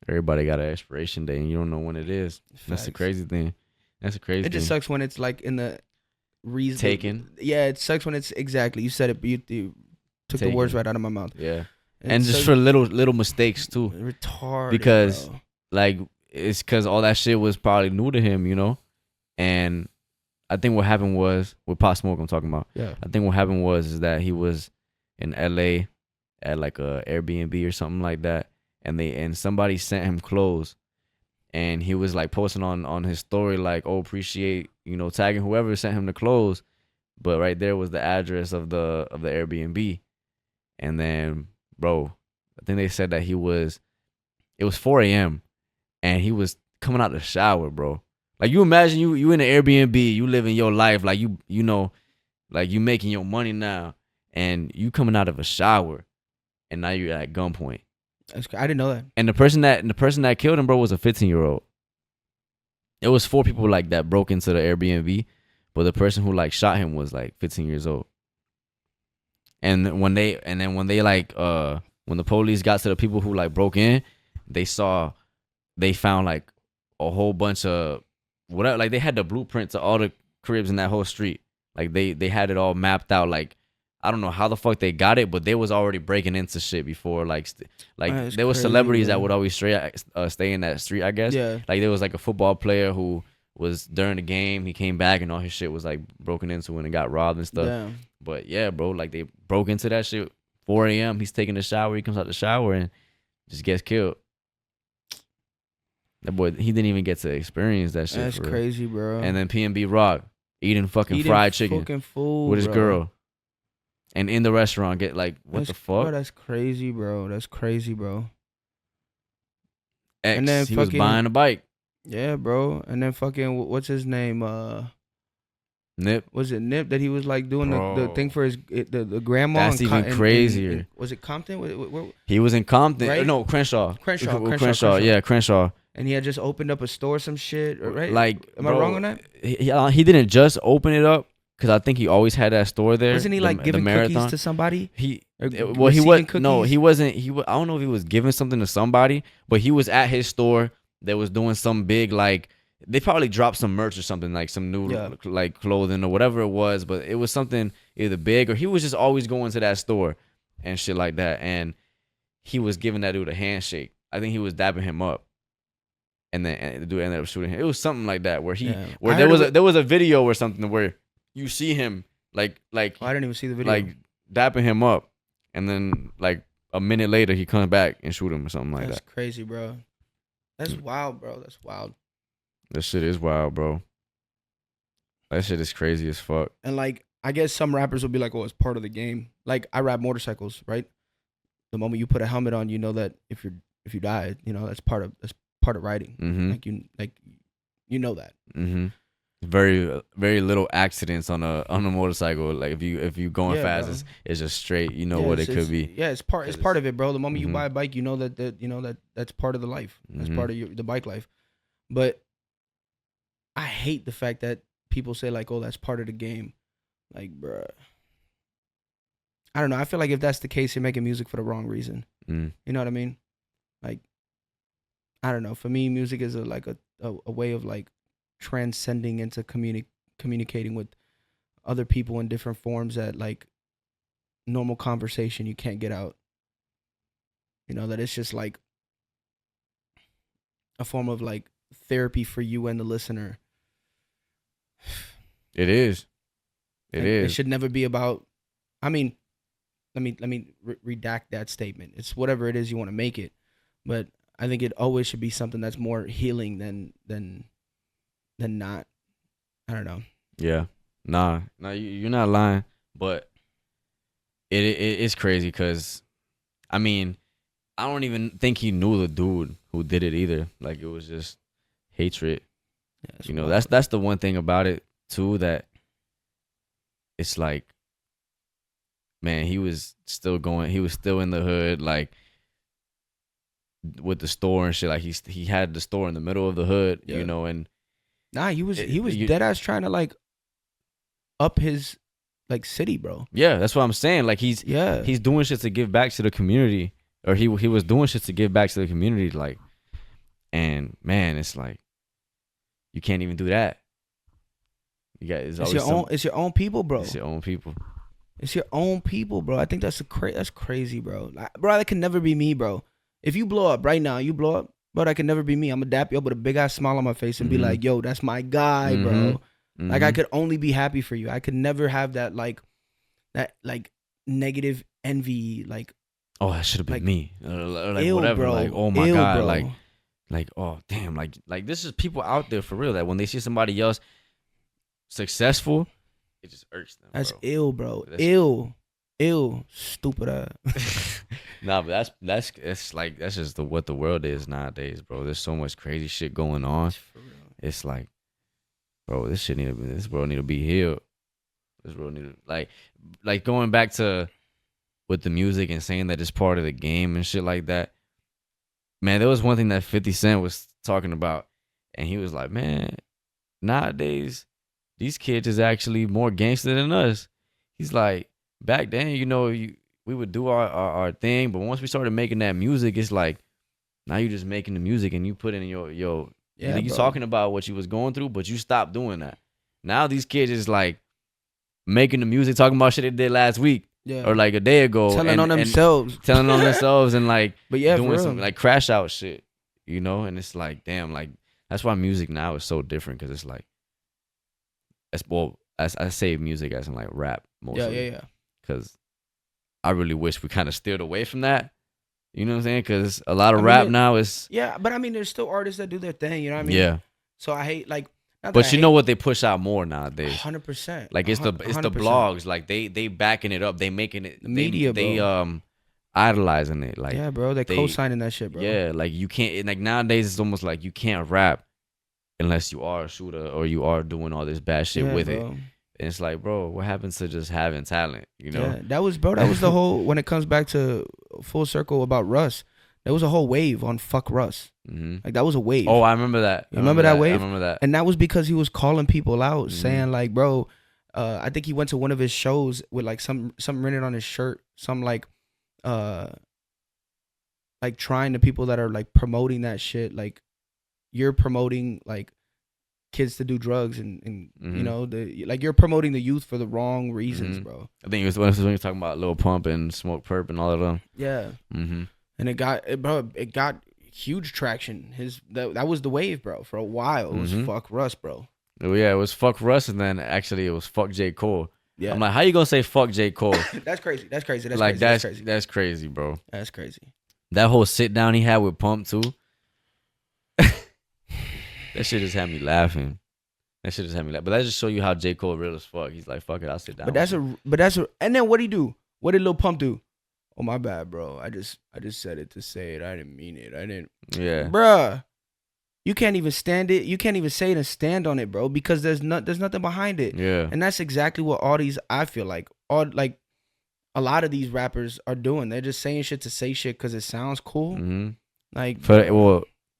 Everybody got an expiration date, and you don't know when it is. Facts. That's the crazy thing. It just sucks when it's like in the reason. Taken. Yeah, it sucks when it's exactly. You said it, but you took the words right out of my mouth. Yeah, and just for little mistakes too. Retarded. Because bro. like it's because all that shit was probably new to him, And I think what happened was with Pop Smoke, I'm talking about. Yeah. I think what happened is that he was in LA at like a Airbnb or something like that. And somebody sent him clothes, and he was like posting on his story like, oh, appreciate, tagging whoever sent him the clothes, but right there was the address of the Airbnb. And then, bro, I think they said that it was 4 a.m. and he was coming out the shower, bro. Like you imagine you in an Airbnb, you living your life like like you making your money now, and you coming out of a shower, and now you're at gunpoint. I didn't know that. And the person that killed him, bro, was a 15-year-old. It was 4 people like that broke into the Airbnb, but the person who like shot him was like 15 years old. And when the police got to the people who like broke in, they found like a whole bunch of whatever. Like they had the blueprint to all the cribs in that whole street. Like they had it all mapped out. Like I don't know how the fuck they got it, but they was already breaking into shit before. Like there was celebrities that would always stay in that street, I guess. Yeah. Like there was like a football player who was during the game, he came back and all his shit was like broken into and got robbed and stuff. Damn. But yeah, bro, like they broke into that shit 4 a.m. He's taking a shower. He comes out the shower and just gets killed. That boy, he didn't even get to experience that shit. That's crazy, bro. And then P&B Rock eating fried chicken food, with his girl. And in the restaurant, get like, what the fuck? Bro, that's crazy, bro. That's crazy, bro. And then he was buying a bike. Yeah, bro. And then fucking, what's his name? Nip. Was it Nip that he was like doing the thing for the grandma? That's even crazier. Was it Compton? Where? He was in Compton. Right? No, Crenshaw. Crenshaw. Yeah, Crenshaw. And he had just opened up a store, some shit, right? Like, am I wrong on that? He didn't just open it up. Because I think he always had that store there. Wasn't he like giving cookies to somebody? He wasn't. No, he wasn't. I don't know if he was giving something to somebody, but he was at his store. That was doing some big like. They probably dropped some merch or something like some new like clothing or whatever it was, but it was something either big or he was just always going to that store and shit like that. And he was giving that dude a handshake. I think he was dapping him up. And then the dude ended up shooting him. It was something like that where there was a video or something where you see him like I didn't even see the video. Like dapping him up, and then like a minute later he comes back and shoot him or something like that. That's crazy, bro. That's wild, bro. That's wild. That shit is wild, bro. That shit is crazy as fuck. And like I guess some rappers will be like, "Oh, it's part of the game." Like I rap motorcycles, right? The moment you put a helmet on, you know that if you die, that's part of riding. Mm-hmm. Like you know that. Mm-hmm. Very very little accidents on a motorcycle. Like if you going fast, it's just straight. You know what it could be. Yeah, it's part of it, bro. The moment you buy a bike, you know that's part of the life. That's part of the bike life. But I hate the fact that people say like, "Oh, that's part of the game." Like, bruh. I don't know. I feel like if that's the case, you're making music for the wrong reason. You know what I mean? Like, I don't know. For me, music is a way of like transcending into communicating with other people in different forms that like normal conversation you can't get out. You know, that it's just like a form of like therapy for you and the listener. It is. It should never be about. I mean, let me redact that statement. It's whatever it is you want to make it, but I think it always should be something that's more healing than not. I don't know. Yeah. Nah, you're not lying, but it's crazy because, I mean, I don't even think he knew the dude who did it either. Like, it was just hatred. Yeah, you know, that's the one thing about it too, that it's like, man, he was still in the hood, like, with the store and shit. Like, he had the store in the middle of the hood, you know, and he was dead ass trying to like up his like city, bro. Yeah, that's what I'm saying. Like, he's doing shit to give back to the community, or he was doing shit to give back to the community, like, and man, it's like you can't even do that. You got it's your own people, bro. It's your own people. It's your own people, bro. I think that's crazy, bro. Like, bro, that can never be me, bro. If you blow up right now, bro, that can never be me. I'm gonna dap you up with a big ass smile on my face and be like, yo, that's my guy, bro. Like, I could only be happy for you. I could never have that negative envy, like, oh, that should have been me, like, ill, whatever, bro. like, oh my God, bro. like, oh damn, like this is people out there for real that when they see somebody else successful, it just irks them. That's ill, bro. That's ill, stupid ass. Nah, but that's just what the world is nowadays, bro. There's so much crazy shit going on. It's like, bro, this world need to be healed. This world need to like going back to with the music and saying that it's part of the game and shit like that. Man, there was one thing that 50 Cent was talking about, and he was like, man, nowadays these kids is actually more gangster than us. He's like, back then, you know, we would do our thing, but once we started making that music, it's like, now you just making the music and you put in your you talking about what you was going through, but you stopped doing that. Now these kids is like making the music, talking about shit they did last week or like a day ago, telling on themselves and like, but yeah, doing some like crash out shit, you know. And it's like, damn, like that's why music now is so different, because it's like, I say music as in like rap mostly. Yeah. Because I really wish we kind of steered away from that. You know what I'm saying? Because a lot of rap now is... Yeah, but I mean, there's still artists that do their thing, you know what I mean? Yeah. So I hate, like... But you know what they push out more nowadays? 100%. Like, it's the blogs. Like, they backing it up. They making it... The media, bro. Idolizing it. Like, yeah, bro. They co-signing that shit, bro. Yeah, like, you can't... Like, nowadays, it's almost like you can't rap unless you are a shooter or you are doing all this bad shit with it. And it's like, bro, what happens to just having talent, you know? Yeah, that was the whole, when it comes back to full circle about Russ, there was a whole wave on fuck Russ. Mm-hmm. Like, that was a wave. Oh, I remember that. You remember that wave? I remember that. And that was because he was calling people out, saying like, bro, I think he went to one of his shows with like something written on his shirt, some like trying to people that are like promoting that shit, like, you're promoting like kids to do drugs and you know, like, you're promoting the youth for the wrong reasons, bro. I think it was when he was talking about Lil Pump and Smoke Perp and all of them. Yeah. And it got huge traction. That was the wave, bro. For a while, it was fuck Russ, bro. Oh yeah, it was fuck Russ, and then actually it was fuck J. Cole. Yeah. I'm like, how you gonna say fuck J. Cole? That's crazy. That's crazy. That's like crazy. That's crazy, bro. That's crazy. That whole sit down he had with Pump too. That shit just had me laughing. But that just show you how J. Cole real as fuck. He's like, fuck it, I'll sit down. And then what'd he do? What did Lil Pump do? Oh, my bad, bro. I just said it to say it. I didn't mean it. I didn't. Yeah. Bruh. You can't even stand it. You can't even say it and stand on it, bro, because there's nothing behind it. Yeah. And that's exactly what all these, I feel like, a lot of these rappers are doing. They're just saying shit to say shit because it sounds cool. Mm-hmm. Like,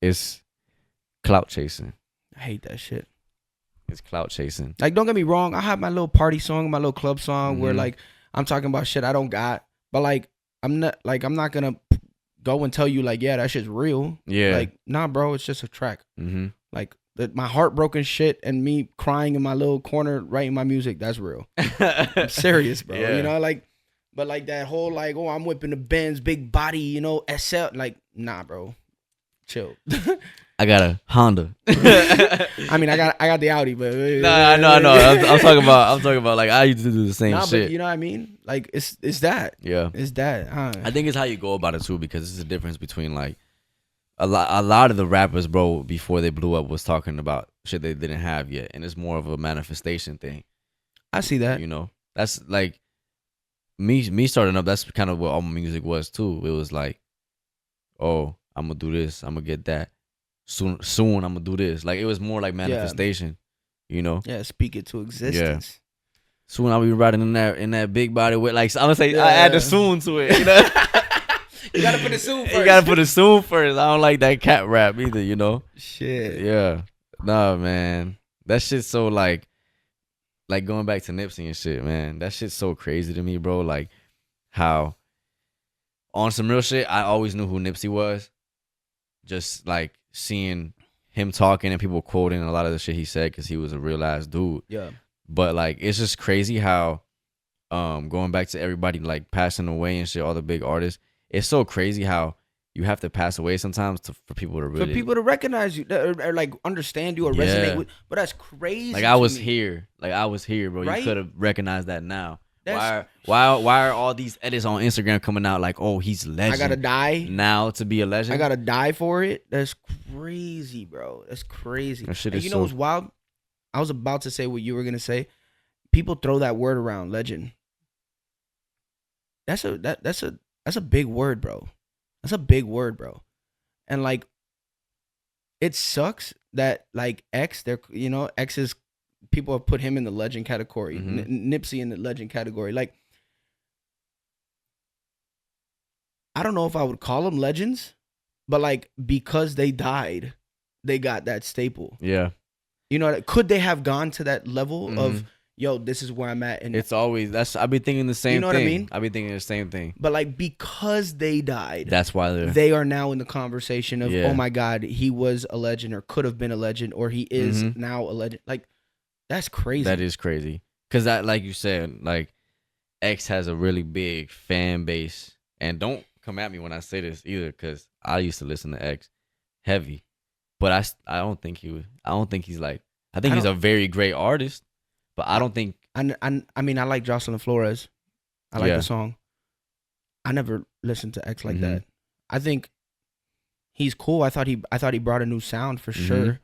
it's clout chasing. I hate that shit. It's clout chasing. Like, don't get me wrong. I have my little party song, my little club song where like I'm talking about shit I don't got, but like I'm not gonna go and tell you like, yeah, that shit's real. Yeah. Like, nah, bro, it's just a track. Mm-hmm. Like my heartbroken shit and me crying in my little corner writing my music, that's real. I'm serious, bro. Yeah. You know, like But like that whole like, oh, I'm whipping the Benz, big body, you know, SL. Like, nah, bro, chill. I got a Honda. I mean, I got the Audi, but Nah, no. I'm talking about like I used to do the same shit. But you know what I mean? Like it's that. Yeah, it's that. I think it's how you go about it too, because it's a difference between like a lot of the rappers, bro, before they blew up was talking about shit they didn't have yet, and it's more of a manifestation thing. I see that. You know, that's like me starting up. That's kind of what all my music was too. It was like, oh, I'm gonna do this, I'm gonna get that. Soon I'm gonna do this. Like it was more like manifestation, you know. Yeah, speak it to existence. Yeah. Soon I'll be riding in that big body with like I'm gonna say I add the soon to it. You know, you gotta put the soon first. You gotta put the soon first. I don't like that cat rap either. You know. Shit. Yeah. Nah, man. That shit's so like going back to Nipsey and shit, man. That shit's so crazy to me, bro. Like how on some real shit, I always knew who Nipsey was. Just like seeing him talking and people quoting a lot of the shit he said because he was a real ass dude. Yeah. But like it's just crazy how going back to everybody like passing away and shit, all the big artists. It's so crazy how you have to pass away sometimes for people to really recognize you or like understand you or resonate with. But that's crazy. Like I was here, bro. Right? You could have recognized that now. Why are all these edits on Instagram coming out like, oh, he's legend? I gotta die now to be a legend. I gotta die for it. That's crazy, bro. That's crazy. That shit and is you know what's wild? I was about to say what you were gonna say. People throw that word around, legend. That's a big word, bro. That's a big word, bro. And like, it sucks that like X, X is. People have put him in the legend category, Nipsey in the legend category. Like, I don't know if I would call them legends, but like because they died, they got that staple. Yeah, you know, could they have gone to that level of, yo, this is where I'm at? And it's always I've been thinking the same. You know thing. What I mean? I've been thinking the same thing. But like because they died, that's why they are now in the conversation of, oh my God, he was a legend or could have been a legend or he is now a legend. Like. That's crazy. That is crazy. Because that, like you said, like X has a really big fan base. And don't come at me when I say this either, because I used to listen to X heavy. But I don't think he's like, I think he's a very great artist. But I don't think. I mean, I like Jocelyn Flores. I like the song. I never listened to X like that. I think he's cool. I thought he brought a new sound for sure.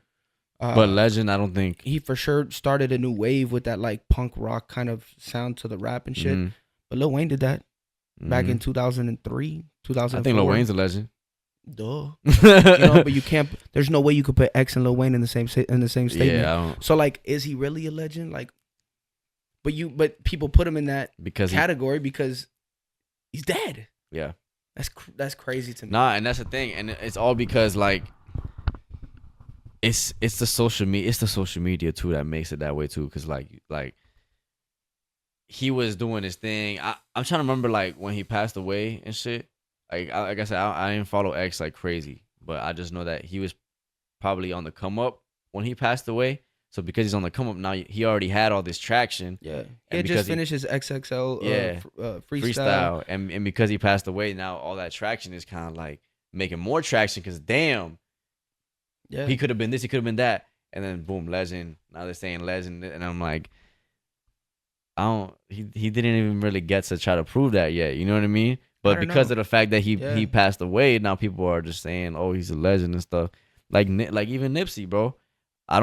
But legend, I don't think he for sure started a new wave with that like punk rock kind of sound to the rap and shit. But Lil Wayne did that back in 2003, 2004. I think Lil Wayne's a legend. Duh. But you can't. There's no way you could put X and Lil Wayne in the same statement. Yeah, I don't. So like, is he really a legend? Like, but people put him in that category because he's dead. Yeah, that's crazy to me. Nah, and that's the thing, and it's all because like. It's the social media too that makes it that way too, because like he was doing his thing. I'm trying to remember like when he passed away and shit. Like I said, I didn't follow X like crazy, but I just know that he was probably on the come up when he passed away. So because he's on the come up now, he already had all this traction. Yeah, he just finished his XXL freestyle, and because he passed away, now all that traction is kind of like making more traction. Because damn. Yeah. He could have been this, he could have been that. And then boom, legend. Now they're saying legend. And I'm like, he didn't even really get to try to prove that yet. You know what I mean? But because of the fact that he passed away, now people are just saying, oh, he's a legend and stuff. Like even Nipsey, bro. I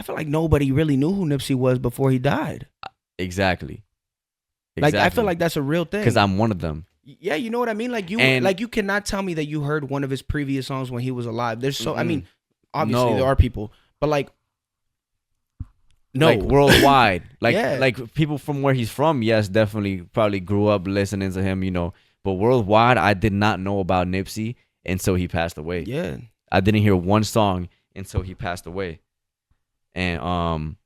feel like nobody really knew who Nipsey was before he died. Exactly. Like I feel like that's a real thing. Because I'm one of them. Yeah, you know what I mean? Like you cannot tell me that you heard one of his previous songs when he was alive. There's I mean, obviously there are people, but like no, like worldwide. Like like people from where he's from, yes, definitely probably grew up listening to him, you know. But worldwide, I did not know about Nipsey until he passed away. Yeah. I didn't hear one song until he passed away. And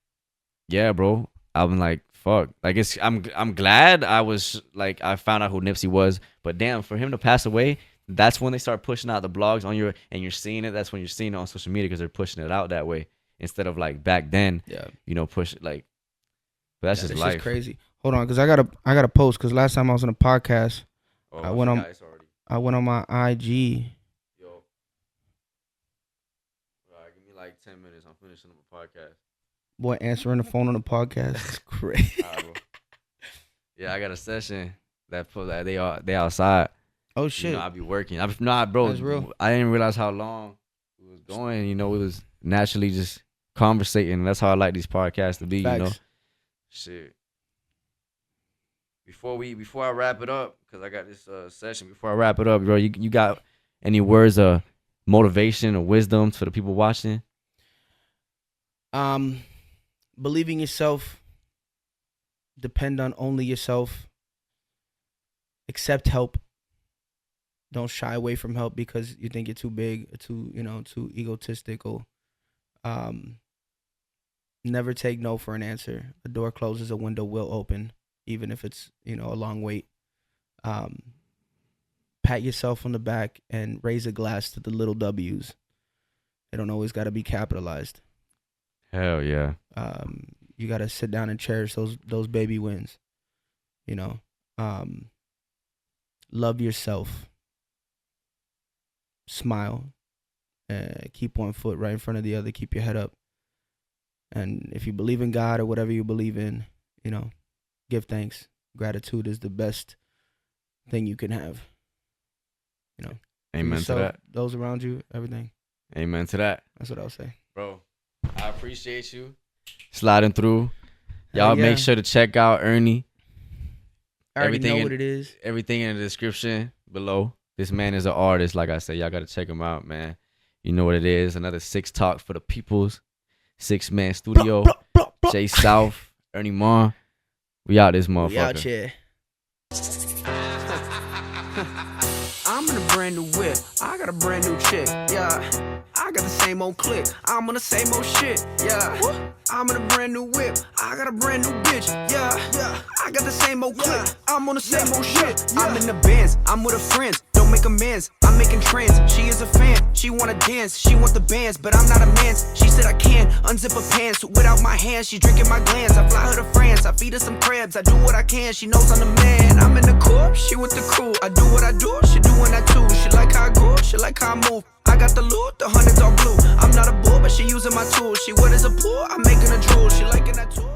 yeah, bro. I'm like, fuck. Like I'm glad I found out who Nipsey was, but damn, for him to pass away, that's when they start pushing out the blogs on and you're seeing it. That's when you're seeing it on social media because they're pushing it out that way instead of like back then. Yeah. Push it like. But that's just life. Just crazy. Hold on, cause I gotta post. Cause last time I was on a podcast, Oh, I went on my IG. Yo. All right, give me like 10 minutes. I'm finishing up a podcast. Boy, answering the phone on the podcast is crazy. All right, bro. Yeah, I got a session that they outside. Oh shit! I be working. Bro. That's real. I didn't realize how long it was going. It was naturally just conversating. That's how I like these podcasts to be. Facts. Shit. Before I wrap it up, because I got this session. Before I wrap it up, bro, you got any words of motivation or wisdom for the people watching? Believe in yourself. Depend on only yourself. Accept help. Don't shy away from help because you think you're too big, or too egotistical. Never take no for an answer. A door closes, a window will open, even if it's a long wait. Pat yourself on the back and raise a glass to the little W's. They don't always got to be capitalized. Hell yeah. You got to sit down and cherish those baby wins. Love yourself. Smile. Keep one foot right in front of the other. Keep your head up. And if you believe in God or whatever you believe in, give thanks. Gratitude is the best thing you can have. Amen yourself, to that. Those around you, everything. Amen to that. That's what I'll say. Bro, I appreciate you sliding through. Y'all make sure to check out Ernie. I already know what it is. Everything in the description below. This man is an artist, like I said. Y'all got to check him out, man. You know what it is. Another 6 Talk for the Peoples. 6-man studio. Jay South, Erniemon. We out this motherfucker. We out here. I'm in a brand new whip. I got a brand new chick. Yeah. I got the same old click. I'm on the same old shit. Yeah. I'm in a brand new whip. I got a brand new bitch. Yeah. I got the same old click. I'm on the same old shit. I'm in the Benz. I'm with her friends. Don't make amends. I'm making trends. She is a fan. She wanna dance. She want the bands, but I'm not a man. She said I can unzip her pants without my hands. She drinking my glands. I fly her to France. I feed her some crabs. I do what I can. She knows I'm the man. I'm in the coupe. She with the crew. I do what I do. She doing that too. She like how I grow. She like how I move. I got the loot, the hundreds all blue. I'm not a bull, but she using my tools. She wet as a pool, I'm making a drool. She liking that too.